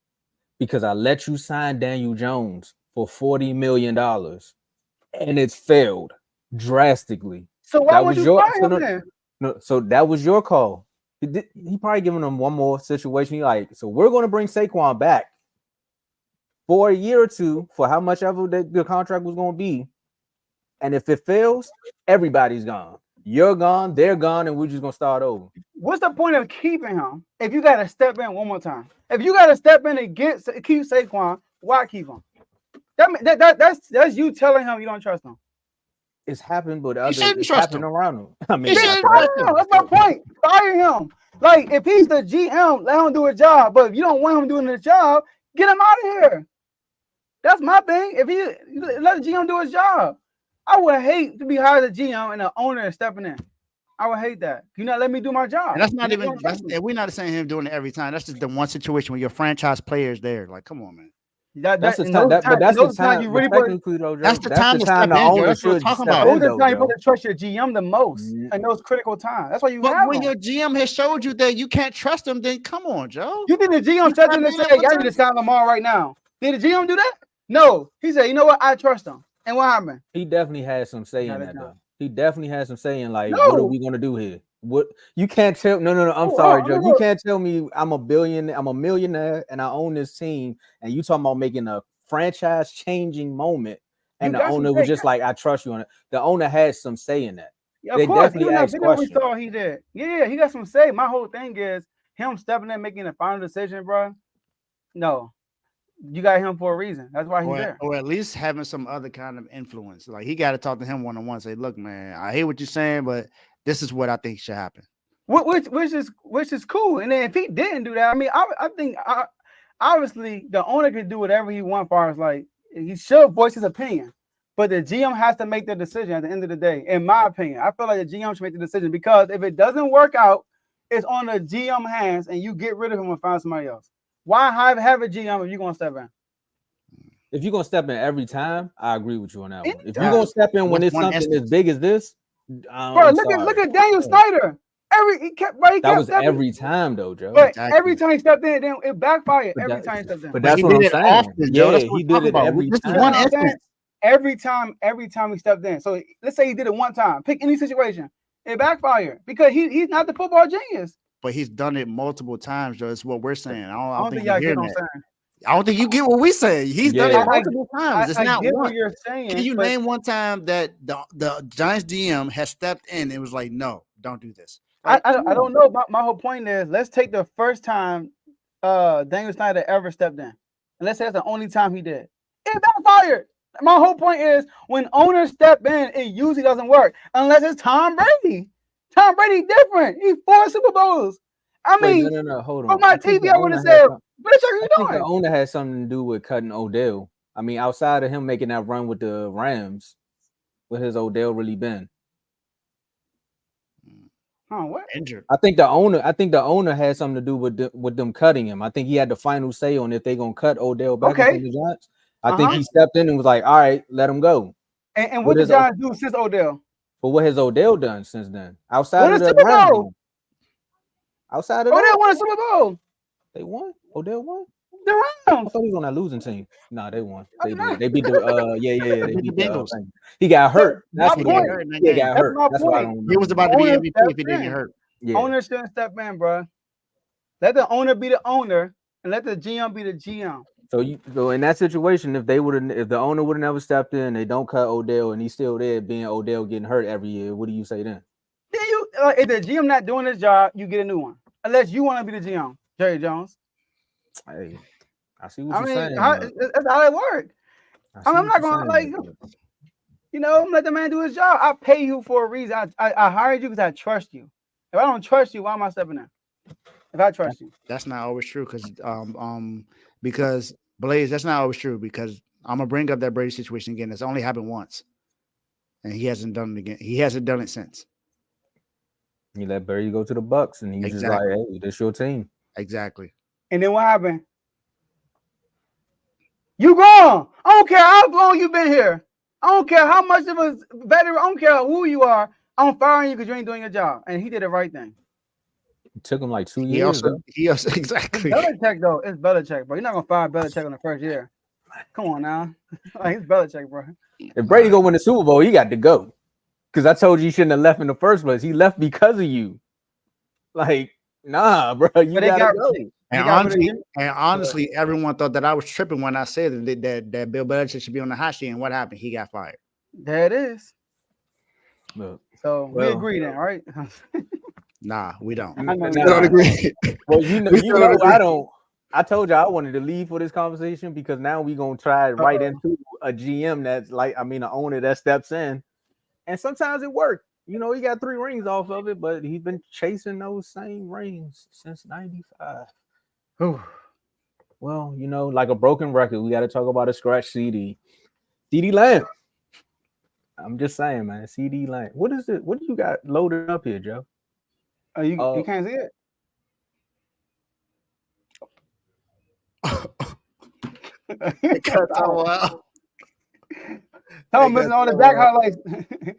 because I let you sign Daniel Jones for $40 million, and it's failed drastically. So why would you fire him then? No, so that was your call. He probably giving them one more situation. He like, so we're going to bring Saquon back for a year or two for how much ever the contract was going to be. And if it fails, everybody's gone. You're gone, they're gone, and we're just going to start over. What's the point of keeping him if you got to step in one more time? If you got to step in and keep Saquon, why keep him? That's you telling him you don't trust him. It's happened, but it's happening around him. I mean, that's my point. Fire him. Like, if he's the GM, let him do a job. But if you don't want him doing the job, get him out of here. That's my thing. If he let the GM do his job, I would hate to be hired as a GM and the owner is stepping in. I would hate that. You not let me do my job. And that's not even. We're not saying him doing it every time. That's just the one situation where your franchise players there. Like, come on, man. That's the time. That's the time you really put. That's the time the owner should talk about. Those are the time you put to trust your GM the most in those critical times. That's why you. But when your GM has showed you that you can't trust him, then come on, Joe. You think the GM stepped in and said, "Y'all need to sign Lamar right now"? Did the GM do that? No. He said, "You know what? I trust him." And what happened? He definitely had some say in that, though. He definitely had some say in, like, what are we gonna do here? What you can't tell? No. I'm sorry, Joe. You can't tell me I'm a millionaire, and I own this team, and you talking about making a franchise changing moment, and the owner was just like, I trust you on it. The owner had some say in that. Yeah, of course. Definitely asked questions. We saw he did. Yeah, he got some say. My whole thing is him stepping in, making a final decision, bro. No, you got him for a reason. That's why he's or, there. or at least having some other kind of influence. Like he got to talk to him one-on-one. Say, look, man, I hear what you're saying, but this is what I think should happen. Which is cool. And then if he didn't do that, I mean, I think obviously the owner can do whatever he wants. Far as like he should voice his opinion, but the GM has to make the decision at the end of the day. In my opinion, I feel like the GM should make the decision because if it doesn't work out, it's on the GM hands, and you get rid of him and find somebody else. Why have a GM if you're gonna step in? If you're gonna step in every time, I agree with you on that one. If you're gonna step in when it's something as big as this, bro, look at Daniel Snyder. That was every time though, Joe. But every time he stepped in, then it backfired. Every time he stepped in. But that's what I'm saying. Often, yeah, he did it every this time. is one instance. Every time he stepped in. So let's say he did it one time. Pick any situation. It backfired because he's not the football genius. But he's done it multiple times, Joe. That's what we're saying. I don't think y'all you're get hearing what that. I'm saying. I don't think you get what we say. He's done it multiple times. It's not get one. what you're saying. Can you name one time that the Giants GM has stepped in and was like, no, don't do this? I don't know. My whole point is let's take the first time Daniel Snyder ever stepped in. And let's say that's the only time he did. It backfired. My whole point is when owners step in, it usually doesn't work unless it's Tom Brady. Tom Brady different. He's 4 Super Bowls. I mean, no, hold on. On my TV, I would have said, what are you doing? The owner had something to do with cutting Odell. I mean, outside of him making that run with the Rams, what has Odell really been? What? Injured. I think the owner had something to do with them cutting him. I think he had the final say on if they're gonna cut Odell back from the Giants. I think he stepped in and was like, all right, let him go. And what did the Giants do since Odell? But what has Odell done since then? Outside of the Super Bowl. Outside of Odell won a Super Bowl. They won? Odell won? The Rams. I thought he was on that losing team. No, they won. They beat the they beat the Bengals. He got hurt. That's what he got hurt. That's why I don't remember. He was about to be MVP if he didn't get hurt. Yeah. Owner shouldn't step in, bro. Let the owner be the owner and let the GM be the GM. So in that situation, if the owner would have never stepped in, they don't cut Odell and he's still there being Odell getting hurt every year, what do you say then? If the GM not doing his job, you get a new one. Unless you want to be the GM, Jerry Jones. Hey, I see what you're saying. That's how it works. I'm not gonna let the man do his job. I pay you for a reason. I hired you because I trust you. If I don't trust you, why am I stepping in? If I trust you, that's not always true because Blaze, that's not always true because I'm gonna bring up that Brady situation again. It's only happened once, and he hasn't done it again. He hasn't done it since. You let Brady go to the Bucks, and he's just like, "Hey, this your team." Exactly. And then what happened? You gone. I don't care how long you've been here. I don't care how much of a veteran. I don't care who you are. I'm firing you because you ain't doing your job. And he did the right thing. It took him like 2 years. He also exactly. Belichick though, it's Belichick, bro. You're not gonna fire Belichick on the first year. Come on now, like it's Belichick, bro. If Brady go win the Super Bowl, he got to go. Because I told you he shouldn't have left in the first place. He left because of you. Like, nah, bro, you gotta go. And honestly, everyone thought that I was tripping when I said that Bill Belichick should be on the hot seat. And what happened? He got fired. There it is. Look, we agree then, right? Nah, we don't. We don't agree. Well, you know I don't. I told you I wanted to leave for this conversation because now we're gonna try right into a GM that's like, an owner that steps in, and sometimes it worked. You know, he got 3 rings off of it, but he's been chasing those same rings since '95. Well, like a broken record, we got to talk about a scratch CeeDee. CeeDee Lamb. I'm just saying, man. CeeDee Lamb. What is it? What do you got loaded up here, Joe? You can't see it. Tom missing all the back highlights.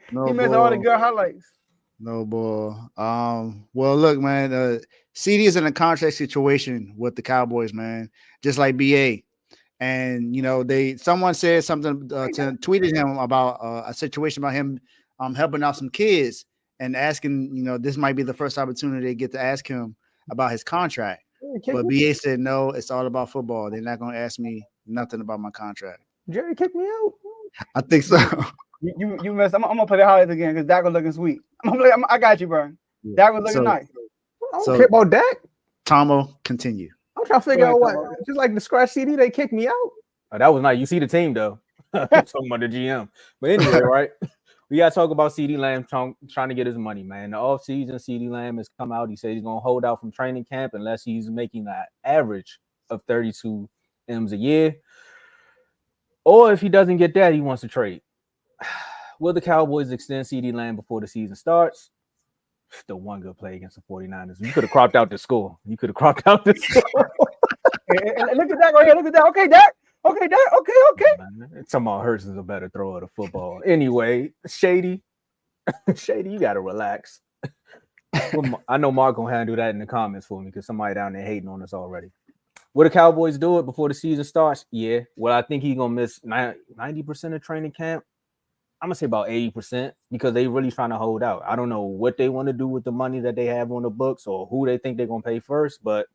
He missing all the good highlights. No ball. Well, look, man. CeeDee is in a contract situation with the Cowboys, man. Just like BA, and someone said something tweeted him about a situation about him helping out some kids and asking. This might be the first opportunity they get to ask him about his contract. But BA said no. It's all about football. They're not going to ask me nothing about my contract. Jerry kicked me out. I think so. You missed. I'm gonna play the highlights again because Dak was looking sweet. I got you, bro. Dak was looking nice. I don't care about Dak. Tomo, continue. I'm trying to figure out what. Just like the scratch CeeDee, they kicked me out. Oh, that was nice. You see the team though. Talking about the GM. But anyway, right? We gotta talk about CeeDee Lamb trying to get his money, man. In the offseason, CeeDee Lamb has come out. He said he's gonna hold out from training camp unless he's making an average of 32 M's a year. Or if he doesn't get that, he wants to trade. Will the Cowboys extend CeeDee Lamb before the season starts? Still one good play against the 49ers. You could have cropped out the score. Look at that right here. Look at that. Okay, Dak. Okay, Dak. Okay. Man, somehow Hurts is a better thrower of the football. Anyway, Shady, you got to relax. I know Mark going to handle that in the comments for me because somebody down there hating on us already. Will the Cowboys do it before the season starts? Yeah. Well, I think he's going to miss 90% of training camp. I'm going to say about 80% because they really trying to hold out. I don't know what they want to do with the money that they have on the books or who they think they're going to pay first, but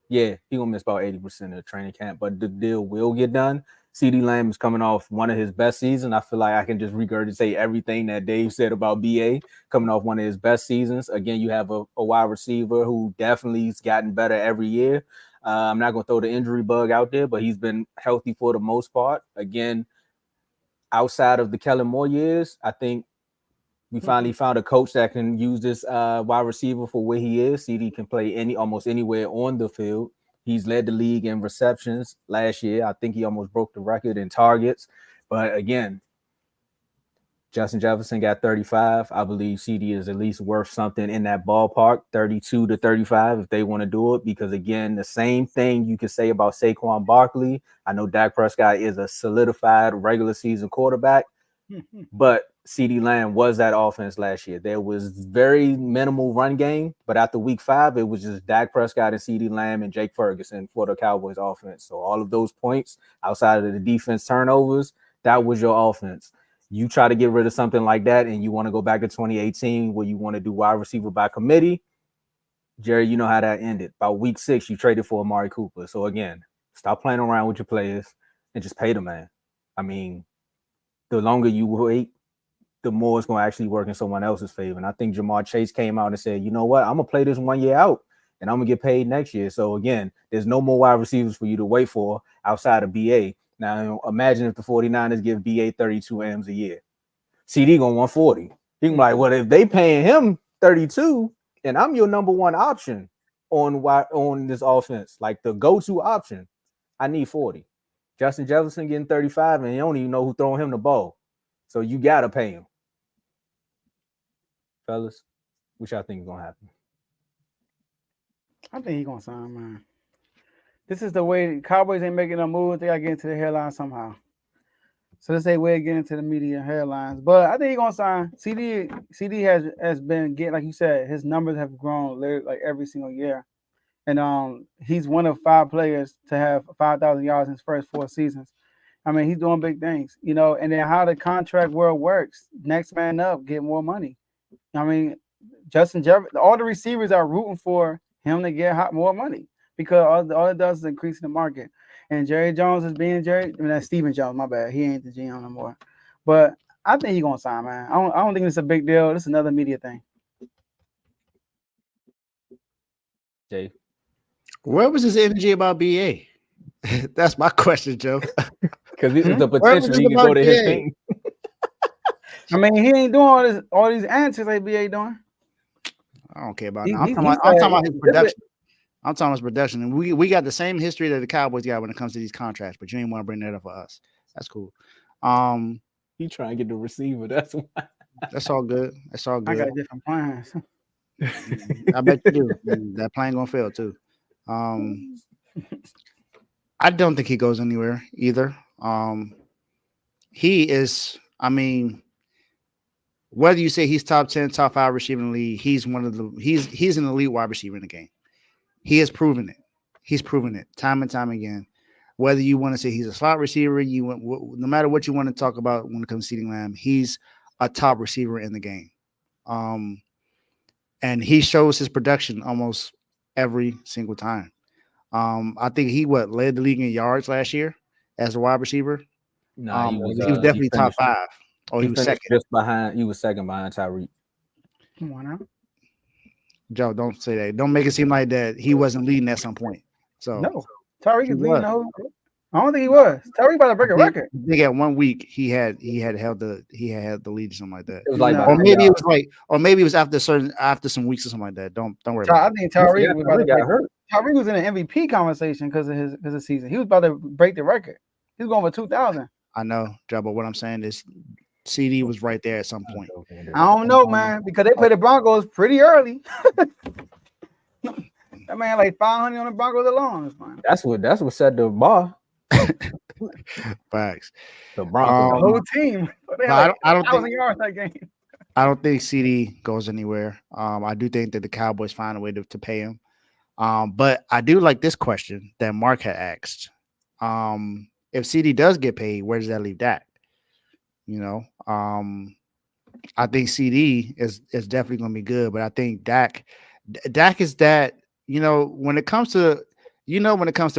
yeah, he's going to miss about 80% of the training camp, but the deal will get done. CeeDee Lamb is coming off one of his best seasons. I feel like I can just regurgitate everything that Dave said about BA coming off one of his best seasons. Again, you have a wide receiver who definitely has gotten better every year. I'm not going to throw the injury bug out there, but he's been healthy for the most part. Again, outside of the Kellen Moore years, I think we finally found a coach that can use this wide receiver for where he is. CeeDee can play almost anywhere on the field. He's led the league in receptions last year. I think he almost broke the record in targets. But again, Justin Jefferson got 35. I believe CeeDee is at least worth something in that ballpark, 32 to 35 if they want to do it. Because again, the same thing you can say about Saquon Barkley. I know Dak Prescott is a solidified regular season quarterback, but CeeDee Lamb was that offense last year. There was very minimal run game, but after week 5, it was just Dak Prescott and CeeDee Lamb and Jake Ferguson for the Cowboys offense. So all of those points outside of the defense turnovers, that was your offense. You try to get rid of something like that and you want to go back to 2018 where you want to do wide receiver by committee. Jerry, you know how that ended. About week 6, you traded for Amari Cooper. So again, stop playing around with your players and just pay the man. I mean, the longer you wait, the more it's going to actually work in someone else's favor. And I think Jamar Chase came out and said, you know what, I'm going to play this 1 year out and I'm going to get paid next year. So again, there's no more wide receivers for you to wait for outside of BA. Now, imagine if the 49ers give BA 32 M's a year. CeeDee going to want 40. He can be like, well, if they paying him 32 and I'm your number one option on this offense, like the go-to option, I need 40. Justin Jefferson getting 35 and you don't even know who's throwing him the ball. So you got to pay him. Fellas, what y'all think is going to happen? I think he's going to sign, man. This is the way Cowboys ain't making no moves. They got to get into the headline somehow. So this ain't way to get into the media headlines. But I think he's going to sign. CeeDee has been getting, like you said, his numbers have grown like every single year. And he's one of 5 players to have 5,000 yards in his first 4 seasons. I mean, he's doing big things, you know, and then how the contract world works. Next man up, get more money. I mean, Justin Jefferson, all the receivers are rooting for him to get more money because all it does is increase the market. And Jerry Jones is being that's Stephen Jones, my bad. He ain't the GM no more. But I think he's going to sign, man. I don't think it's a big deal. This is another media thing. Jay? Where was his energy about BA? That's my question, Joe. Because the potential he can go to his team. I mean, he ain't doing all these answers like BA doing. I don't care about that. I'm talking about his production. I'm talking about his production. And we got the same history that the Cowboys got when it comes to these contracts, but you ain't want to bring that up for us. That's cool. He trying to get the receiver. That's why. That's all good. That's all good. I got different plans. I bet you do. That plan gonna fail too. I don't think he goes anywhere either. He is, I mean, whether you say he's top 10, top 5 receiver in the league, he's an elite wide receiver in the game. He has proven it. He's proven it time and time again. Whether you want to say he's a slot receiver, no matter what you want to talk about when it comes to CeeDee Lamb, he's a top receiver in the game. And he shows his production almost every single time. I think he led the league in yards last year as a wide receiver. No, he was definitely top 5. Oh, he was second. Just behind. He was second behind Tyreek. Come on now. Joe, don't say that. Don't make it seem like that he wasn't leading at some point. So No, Tyreek he is leading was. the whole. I don't think he was. Tyreek about to break a record. I think at 1 week he had held the lead or something like that. It was like, No. Or maybe it was like, or maybe it was after some weeks or something like that. Don't worry I about it. think Tyreek was about to got break. hurt. Tyreek was in an MVP conversation because of his season. He was about to break the record. He was going for 2,000. I know, Joe, but what I'm saying is CeeDee was right there at some point. I don't know, man, because they played the Broncos pretty early. That man like 500 on the Broncos alone. That's what set the bar. Facts. The Broncos. The whole team. I don't think yards that game. I don't think CeeDee goes anywhere. I do think that the Cowboys find a way to pay him. But I do like this question that Mark had asked. If CeeDee does get paid, where does that leave Dak? You know, I think CeeDee is definitely going to be good, but I think Dak is that, you know, when it comes to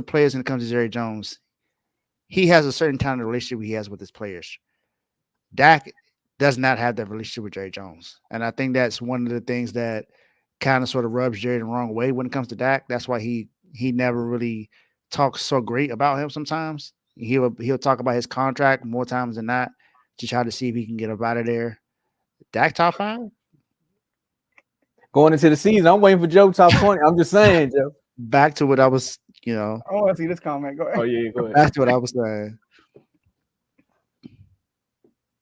players and it comes to Jerry Jones, he has a certain kind of relationship he has with his players. Dak does not have that relationship with Jerry Jones. And I think that's one of the things that kind of sort of rubs Jerry the wrong way when it comes to Dak. That's why he never really talks so great about him sometimes. He'll talk about his contract more times than not to try to see if he can get up out of there. Dak top 5? Going into the season, I'm waiting for Joe top 20. I'm just saying, Joe. Back to what I was, you know. I want to see this comment. Go ahead. Oh, yeah, go ahead. Back to what I was saying.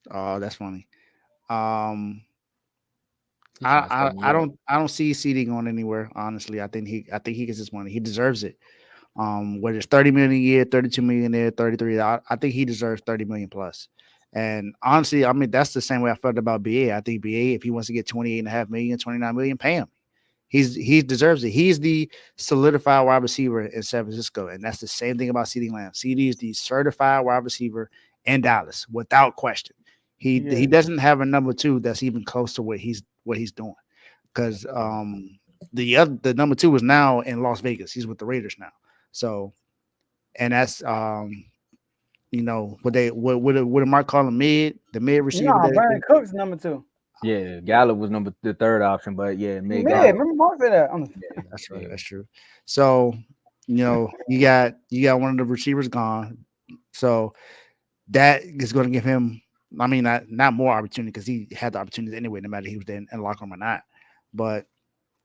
Oh, that's funny. I don't see CeeDee going anywhere. Honestly, I think he gets his money. He deserves it. Whether it's 30 million a year, 32 million a year, 33, I think he deserves 30 million plus. And honestly, I mean, that's the same way I felt about BA. I think BA, if he wants to get 28.5 million, 29 million, pay him. He deserves it. He's the solidified wide receiver in San Francisco, and that's the same thing about CeeDee Lamb. CeeDee is the certified wide receiver in Dallas, without question. He doesn't have a number 2 that's even close to what he's doing, because the number 2 is now in Las Vegas. He's with the Raiders now. So, and that's you know, would Mark call him the mid receiver? No, Brandon Cooks number 2. Yeah, Gallup was the third option, but yeah, mid. Remember Mark said that. That's right. That's true. So, you know, you got one of the receivers gone. So that is going to give him, I mean, not more opportunity, because he had the opportunity anyway, no matter if he was in the locker room or not. But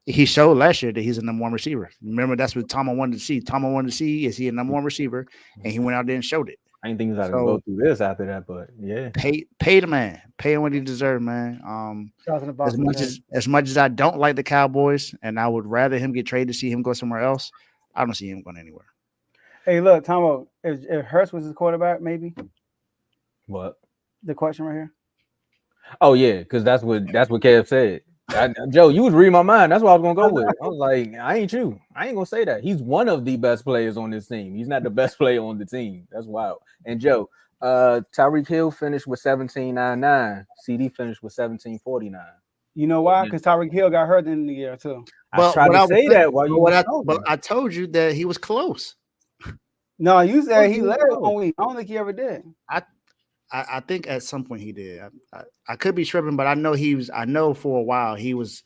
he showed last year that he's a number 1 receiver. Remember, that's what Tomo wanted to see. Tomo wanted to see, is he a number 1 receiver? And he went out there and showed it. I didn't think he was going to go through this after that, but yeah. Pay the man. Pay him what he deserves, man. As much as I don't like the Cowboys, and I would rather him get traded to see him go somewhere else, I don't see him going anywhere. Hey, look, Tomo, if Hurts was his quarterback, maybe. What? The question right here. Oh yeah, because that's what Kev said. Joe, you was reading my mind. That's what I was gonna go with. I was like, I ain't gonna say that. He's one of the best players on this team. He's not the best player on the team. That's wild. And Joe, Tyreek Hill finished with 17.99. CeeDee finished with 17.49. You know why? Because Tyreek Hill got hurt in the year too. I tried to say that while you. But I told you that he was close. No, you said he led 1 week. I don't think he ever did. I think at some point he did. I could be tripping, but I know for a while he was.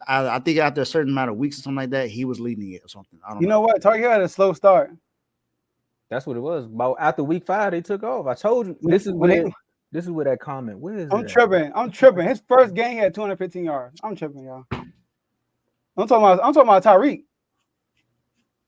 I think after a certain amount of weeks or something like that, he was leading it or something. I don't know. You know what? Tyreek Hill had a slow start. That's what it was. About after week 5, they took off. I told you. This is where that comment. Where is it? I'm tripping. His first game he had 215 yards. I'm tripping, y'all. I'm talking about Tyreek.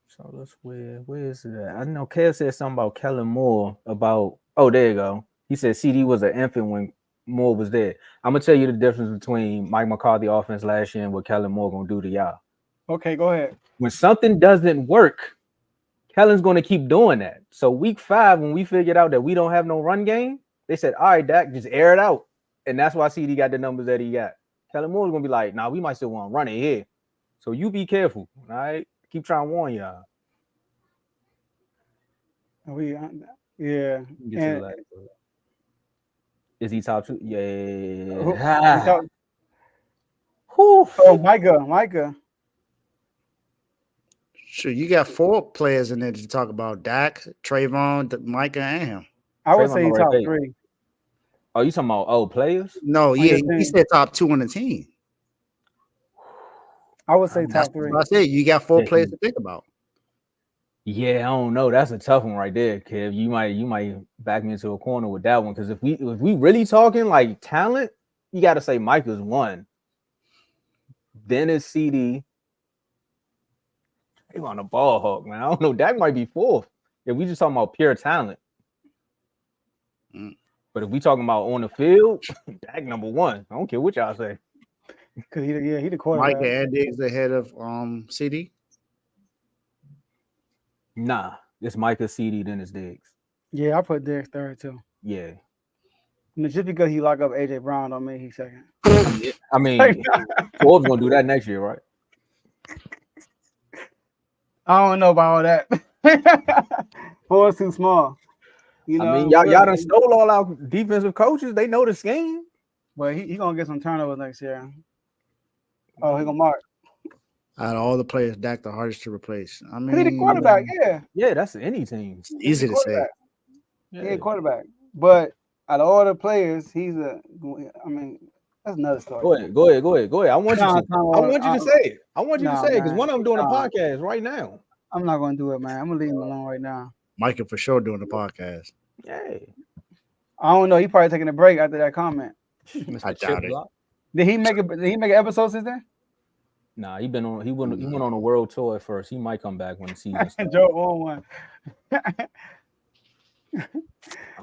So let's where is that? I know Kev said something about Kellen Moore about. Oh, there you go. He said CeeDee was an infant when Moore was there. I'm gonna tell you the difference between Mike McCarthy offense last year and what Kellen Moore gonna do to y'all. Okay, go ahead. When something doesn't work, Kellen's gonna keep doing that. So week 5, when we figured out that we don't have no run game, they said, all right, Dak, just air it out. And that's why CeeDee got the numbers that he got. Kellen Moore's gonna be like, nah, we might still want to run it here. So you be careful, all right? Keep trying to warn y'all. Yeah. Is he top 2? Yeah. Oh, Micah. Sure, you got 4 players in there to talk about: Dak, Trayvon, Micah, and him. I would say top 3. Oh, you talking about players? No, yeah, he said top 2 on the team. I would say That's top 3. what I said. You got 4 Yeah. players to think about. Yeah, I don't know. That's a tough one right there, Kev. You might back me into a corner with that one because if we really talking like talent, you got to say Micah's 1. Then it's CeeDee. He on a ball hawk, man. I don't know. Dak might be 4th. If we just talking about pure talent. But if we talking about on the field, Dak number 1. I don't care what y'all say. Because he the quarterback. Micah and Diggs ahead of CeeDee. Nah, it's Micah, CeeDee, then it's Diggs. Yeah, I put Diggs 3rd too. Yeah. And just because he locked up AJ Brown don't mean he's 2nd. I mean, Forbes gonna do that next year, right? I don't know about all that. Forbes too small. You know, I mean, y'all done stole all our defensive coaches. They know the scheme. But he gonna get some turnovers next year. Oh, he gonna mark. Out of all the players, Dak the hardest to replace. I mean, He's the quarterback, yeah. Yeah, that's any team. It's easy to say. Yeah, he's a quarterback. But out of all the players, that's another story. Go ahead. I want you to say it. I want you to say it because one of them doing a podcast right now. I'm not gonna do it, man. I'm gonna leave him alone right now. Micah for sure doing the podcast. Hey. I don't know. He probably taking a break after that comment. I doubt it. Did he make an episode since then? Nah, he went on a world tour at first. He might come back when the season starts. Joe on one.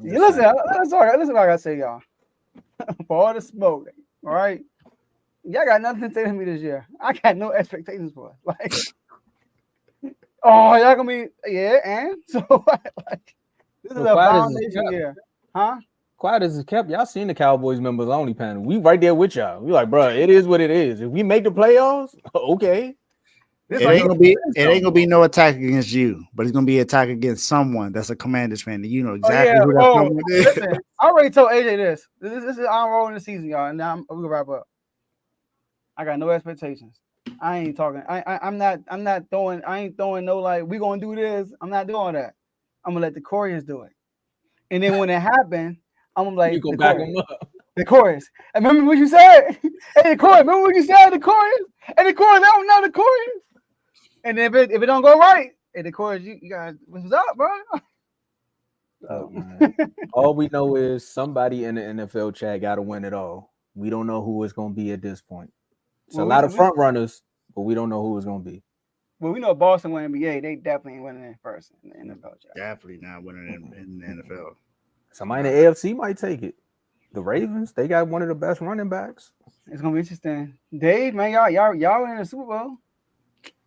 Listen, like I say, y'all. For all the smoke, all right. Y'all got nothing to say to me this year. I got no expectations for it. Like, oh, y'all gonna be and so like this is a foundation year, huh? Quiet as it's kept. Y'all seen the Cowboys members only panel. We right there with y'all. We like, bro, it is what it is. If we make the playoffs, okay. It ain't gonna be no attack against you, but it's gonna be an attack against someone that's a Commanders fan. You know exactly who that someone is. Listen, I already told AJ this. This is I'm rolling the season, y'all, and now we gonna wrap up. I got no expectations. I ain't talking. I'm not throwing. I ain't throwing no like we gonna do this. I'm not doing that. I'm gonna let the Coreans do it, and then when it happened, I'm like you go back them up. The chorus. And remember what you said? Hey, the chorus. Remember what you said? The chorus. And the chorus. That was not the chorus. And if it don't go right, hey, the chorus, you guys, what's up, bro? All we know is somebody in the NFL chat got to win it all. We don't know who it's going to be at this point. It's a lot of front runners, but we don't know who it's going to be. Well, we know Boston win NBA. They definitely ain't winning it first in the NFL chat. Definitely not winning in the NFL. Somebody in the AFC might take it. The Ravens, they got one of the best running backs. It's gonna be interesting. Dave, man, y'all in the Super Bowl.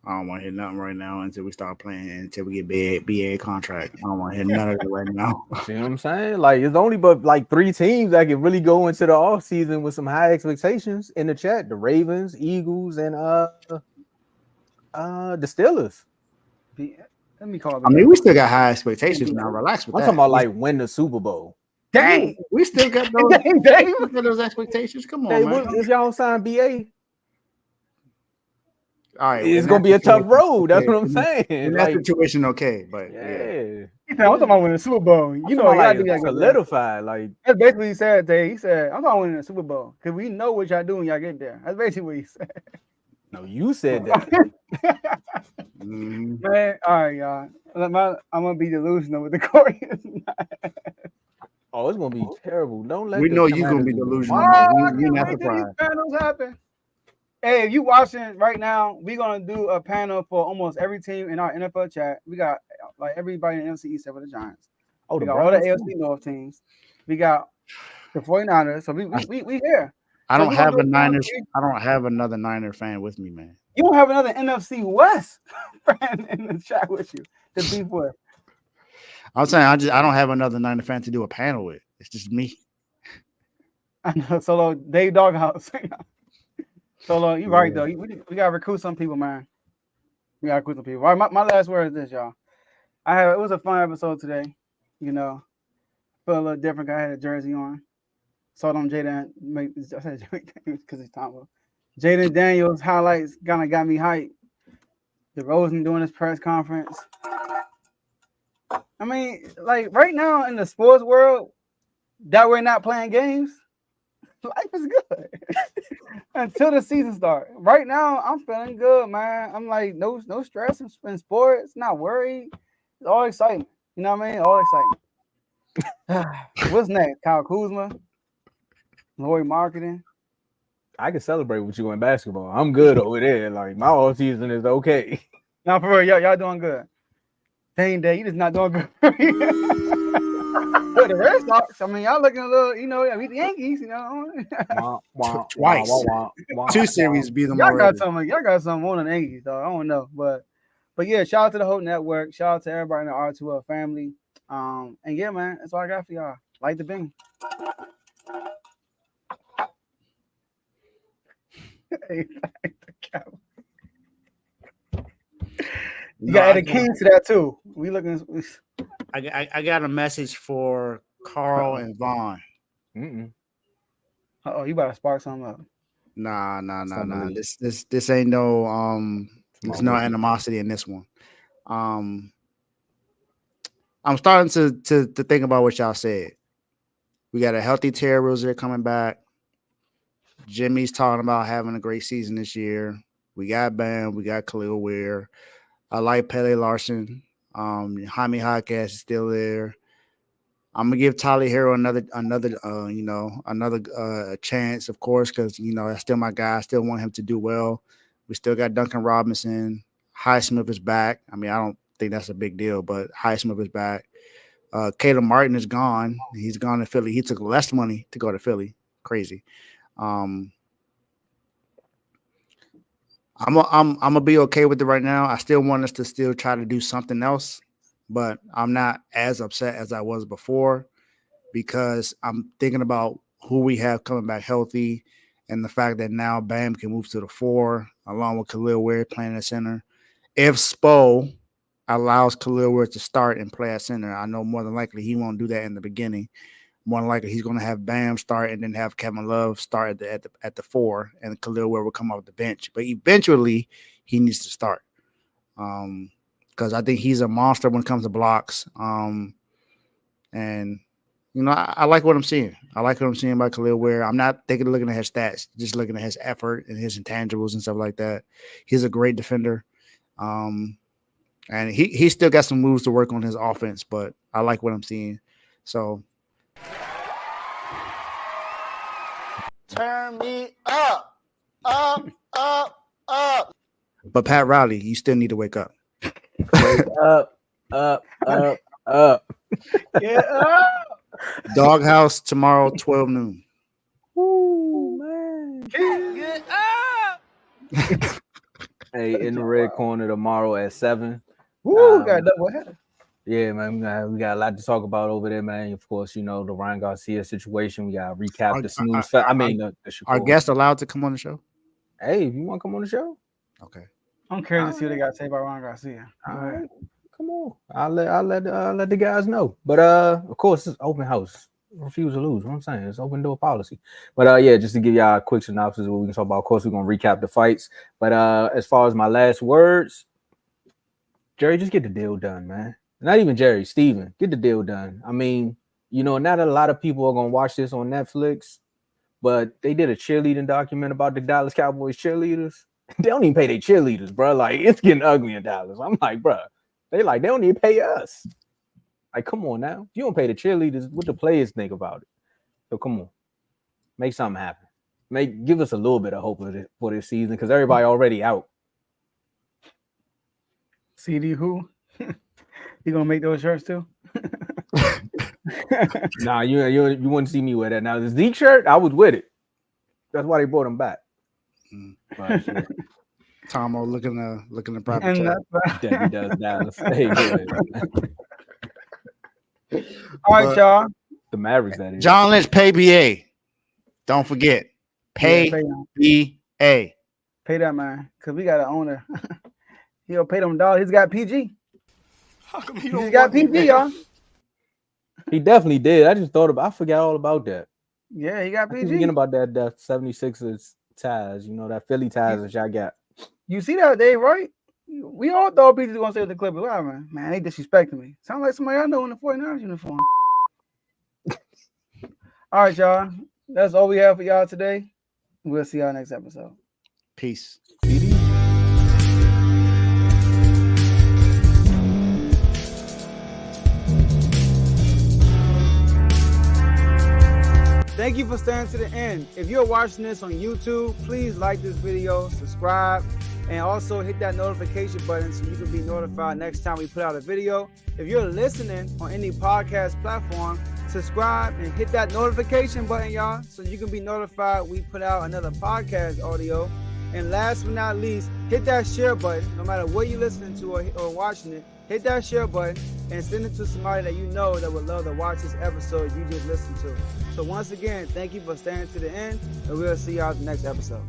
I don't want to hear nothing right now until we start playing, until we get BA contract. I don't want to hear none of it right now. See what I'm saying? Like, it's only but like 3 teams that can really go into the offseason with some high expectations in the chat. The Ravens, Eagles, and the Steelers. Let me call it. I mean, we still got high expectations now. Relax with that. I'm talking about like win the Super Bowl. Dang, we still got those expectations. Come on, man. If y'all don't sign BA, all right, it's gonna be a tough road. That's what I'm saying. In that situation, okay, but yeah. I'm talking about winning the Super Bowl. You know, like y'all do solidified. Like that's basically what he said. Dave. He said, "I'm talking about winning the Super Bowl because we know what y'all do when y'all get there." That's basically what he said. No, you said that. Man, all right, y'all. I'm gonna be delusional with the chorus. Oh, it's gonna be terrible. Don't let. We know you're gonna be delusional. You're not surprised. Panels happen. Hey, if you watching right now, we're gonna do a panel for almost every team in our NFL chat. We got like everybody in the NFC except for the Giants. Oh, we got all the AFC North teams. We got the 49ers. So we here. I don't have a Niners. I don't have another Niner fan with me, man. You don't have another NFC West fan in the chat with you to beef with. I'm saying I don't have another Niner fan to do a panel with. It's just me. I know. Solo Dave Doghouse. Solo, you're right though. We gotta recruit some people, man. We gotta recruit some people. All right, my last word is this, y'all. It was a fun episode today. You know, feel a little different. I had a jersey on. Saw them Jaden. I said because it's Tomo. Jaden Daniels highlights kind of got me hyped. DeRozan doing his press conference. I mean, like right now in the sports world, that we're not playing games. Life is good until the season starts. Right now, I'm feeling good, man. I'm like no stress in sports. Not worried. It's all excitement. You know what I mean? All excitement. What's next? Kyle Kuzma, Lori Marketing. I can celebrate with you in basketball. I'm good over there. Like my off season is okay. Now for real, y'all doing good. Dang day, you just not doing good. But the Red Sox, I mean, y'all looking a little, you know, beat the Yankees, you know. Twice. 2 series beat them already. Y'all got something on the Yankees, though. I don't know, but yeah, shout out to the whole network. Shout out to everybody in the R2L family. And yeah, man, that's all I got for y'all. Like the bean. You got Eddie King to that too. We looking. I got a message for Carl and Vaughn. Oh, you about to spark something up? Nah. This ain't no there's no animosity in this one. I'm starting to think about what y'all said. We got a healthy Terry Rozier coming back. Jimmy's talking about having a great season this year. We got Bam. We got Khalil Ware. I like Pele Larson. Jaime Jaquez is still there. I'm gonna give Tyler Hero another chance, of course, because that's still my guy. I still want him to do well. We still got Duncan Robinson. Highsmith is back. I mean, I don't think that's a big deal, but Highsmith is back. Caleb Martin is gone. He's gone to Philly. He took less money to go to Philly. Crazy. I'm gonna be okay with it right now. I still want us to still try to do something else, but I'm not as upset as I was before because I'm thinking about who we have coming back healthy and the fact that now Bam can move to the 4 along with Khalil Ware playing at center. If Spo allows Khalil Ware to start and play at center, I know more than likely he won't do that in the beginning. More than likely, he's going to have Bam start and then have Kevin Love start at the 4, and Khalil Ware will come off the bench. But eventually, he needs to start because I think he's a monster when it comes to blocks. And I like what I'm seeing. I like what I'm seeing by Khalil Ware. I'm not looking at his stats, just looking at his effort and his intangibles and stuff like that. He's a great defender, and he still got some moves to work on his offense. But I like what I'm seeing. So. Turn me up. But Pat Riley, you still need to wake up. Wake up. Get up. Doghouse tomorrow, 12 noon. Woo, man. Get up. Hey, in the red corner tomorrow at 7. Woo, got double header. Yeah, man, we got a lot to talk about over there, man. Of course, the Ryan Garcia situation. We got to recap the snooze. Our guests allowed to come on the show? Hey, if you want to come on the show? Okay. I'm curious to see what they got to say about Ryan Garcia. All right. Come on. I'll let the guys know. But of course, it's open house. Refuse to lose. What I'm saying, it's open door policy. But yeah, just to give y'all a quick synopsis of what we can talk about. Of course, we're gonna recap the fights. But as far as my last words, Jerry, just get the deal done, man. Not even Jerry, Steven, get the deal done. I mean, not a lot of people are gonna watch this on Netflix, but they did a cheerleading document about the Dallas Cowboys cheerleaders. They don't even pay their cheerleaders, bro. Like, it's getting ugly in Dallas. I'm like, bro, they don't even pay us. Like, come on now. If you don't pay the cheerleaders, what the players think about it? So come on, make something happen. Give us a little bit of hope for this season because everybody already out. CeeDee who? You gonna make those shirts too? Nah, you wouldn't see me wear that. Now the Zeke shirt, I was with it. That's why they brought him back. But, yeah. Tomo looking the proper chat. Debbie does Dallas. Hey, go ahead. All right, y'all. The Mavericks, that is. John Lynch, pay BA. Don't forget. Pay BA. Pay that man, because we got an owner. He'll pay them dollars. He's got PG. How come He's got PG, y'all. He definitely did. I just I forgot all about that. Yeah, he got PG. Forgetting about that 76ers ties, that Philly ties that y'all got. You see that, Dave, right? We all thought PG was going to stay with the Clippers. Wow, man, they disrespecting me. Sound like somebody I know in the 49ers uniform. All right, y'all. That's all we have for y'all today. We'll see y'all next episode. Peace. Thank you for staying to the end. If you're watching this on YouTube, please like this video, subscribe, and also hit that notification button so you can be notified next time we put out a video. If you're listening on any podcast platform, subscribe and hit that notification button, y'all, so you can be notified we put out another podcast audio. And last but not least, hit that share button. No matter what you're listening to or watching it, hit that share button and send it to somebody that you know that would love to watch this episode you just listened to. So once again, thank you for staying to the end, and we'll see y'all at the next episode.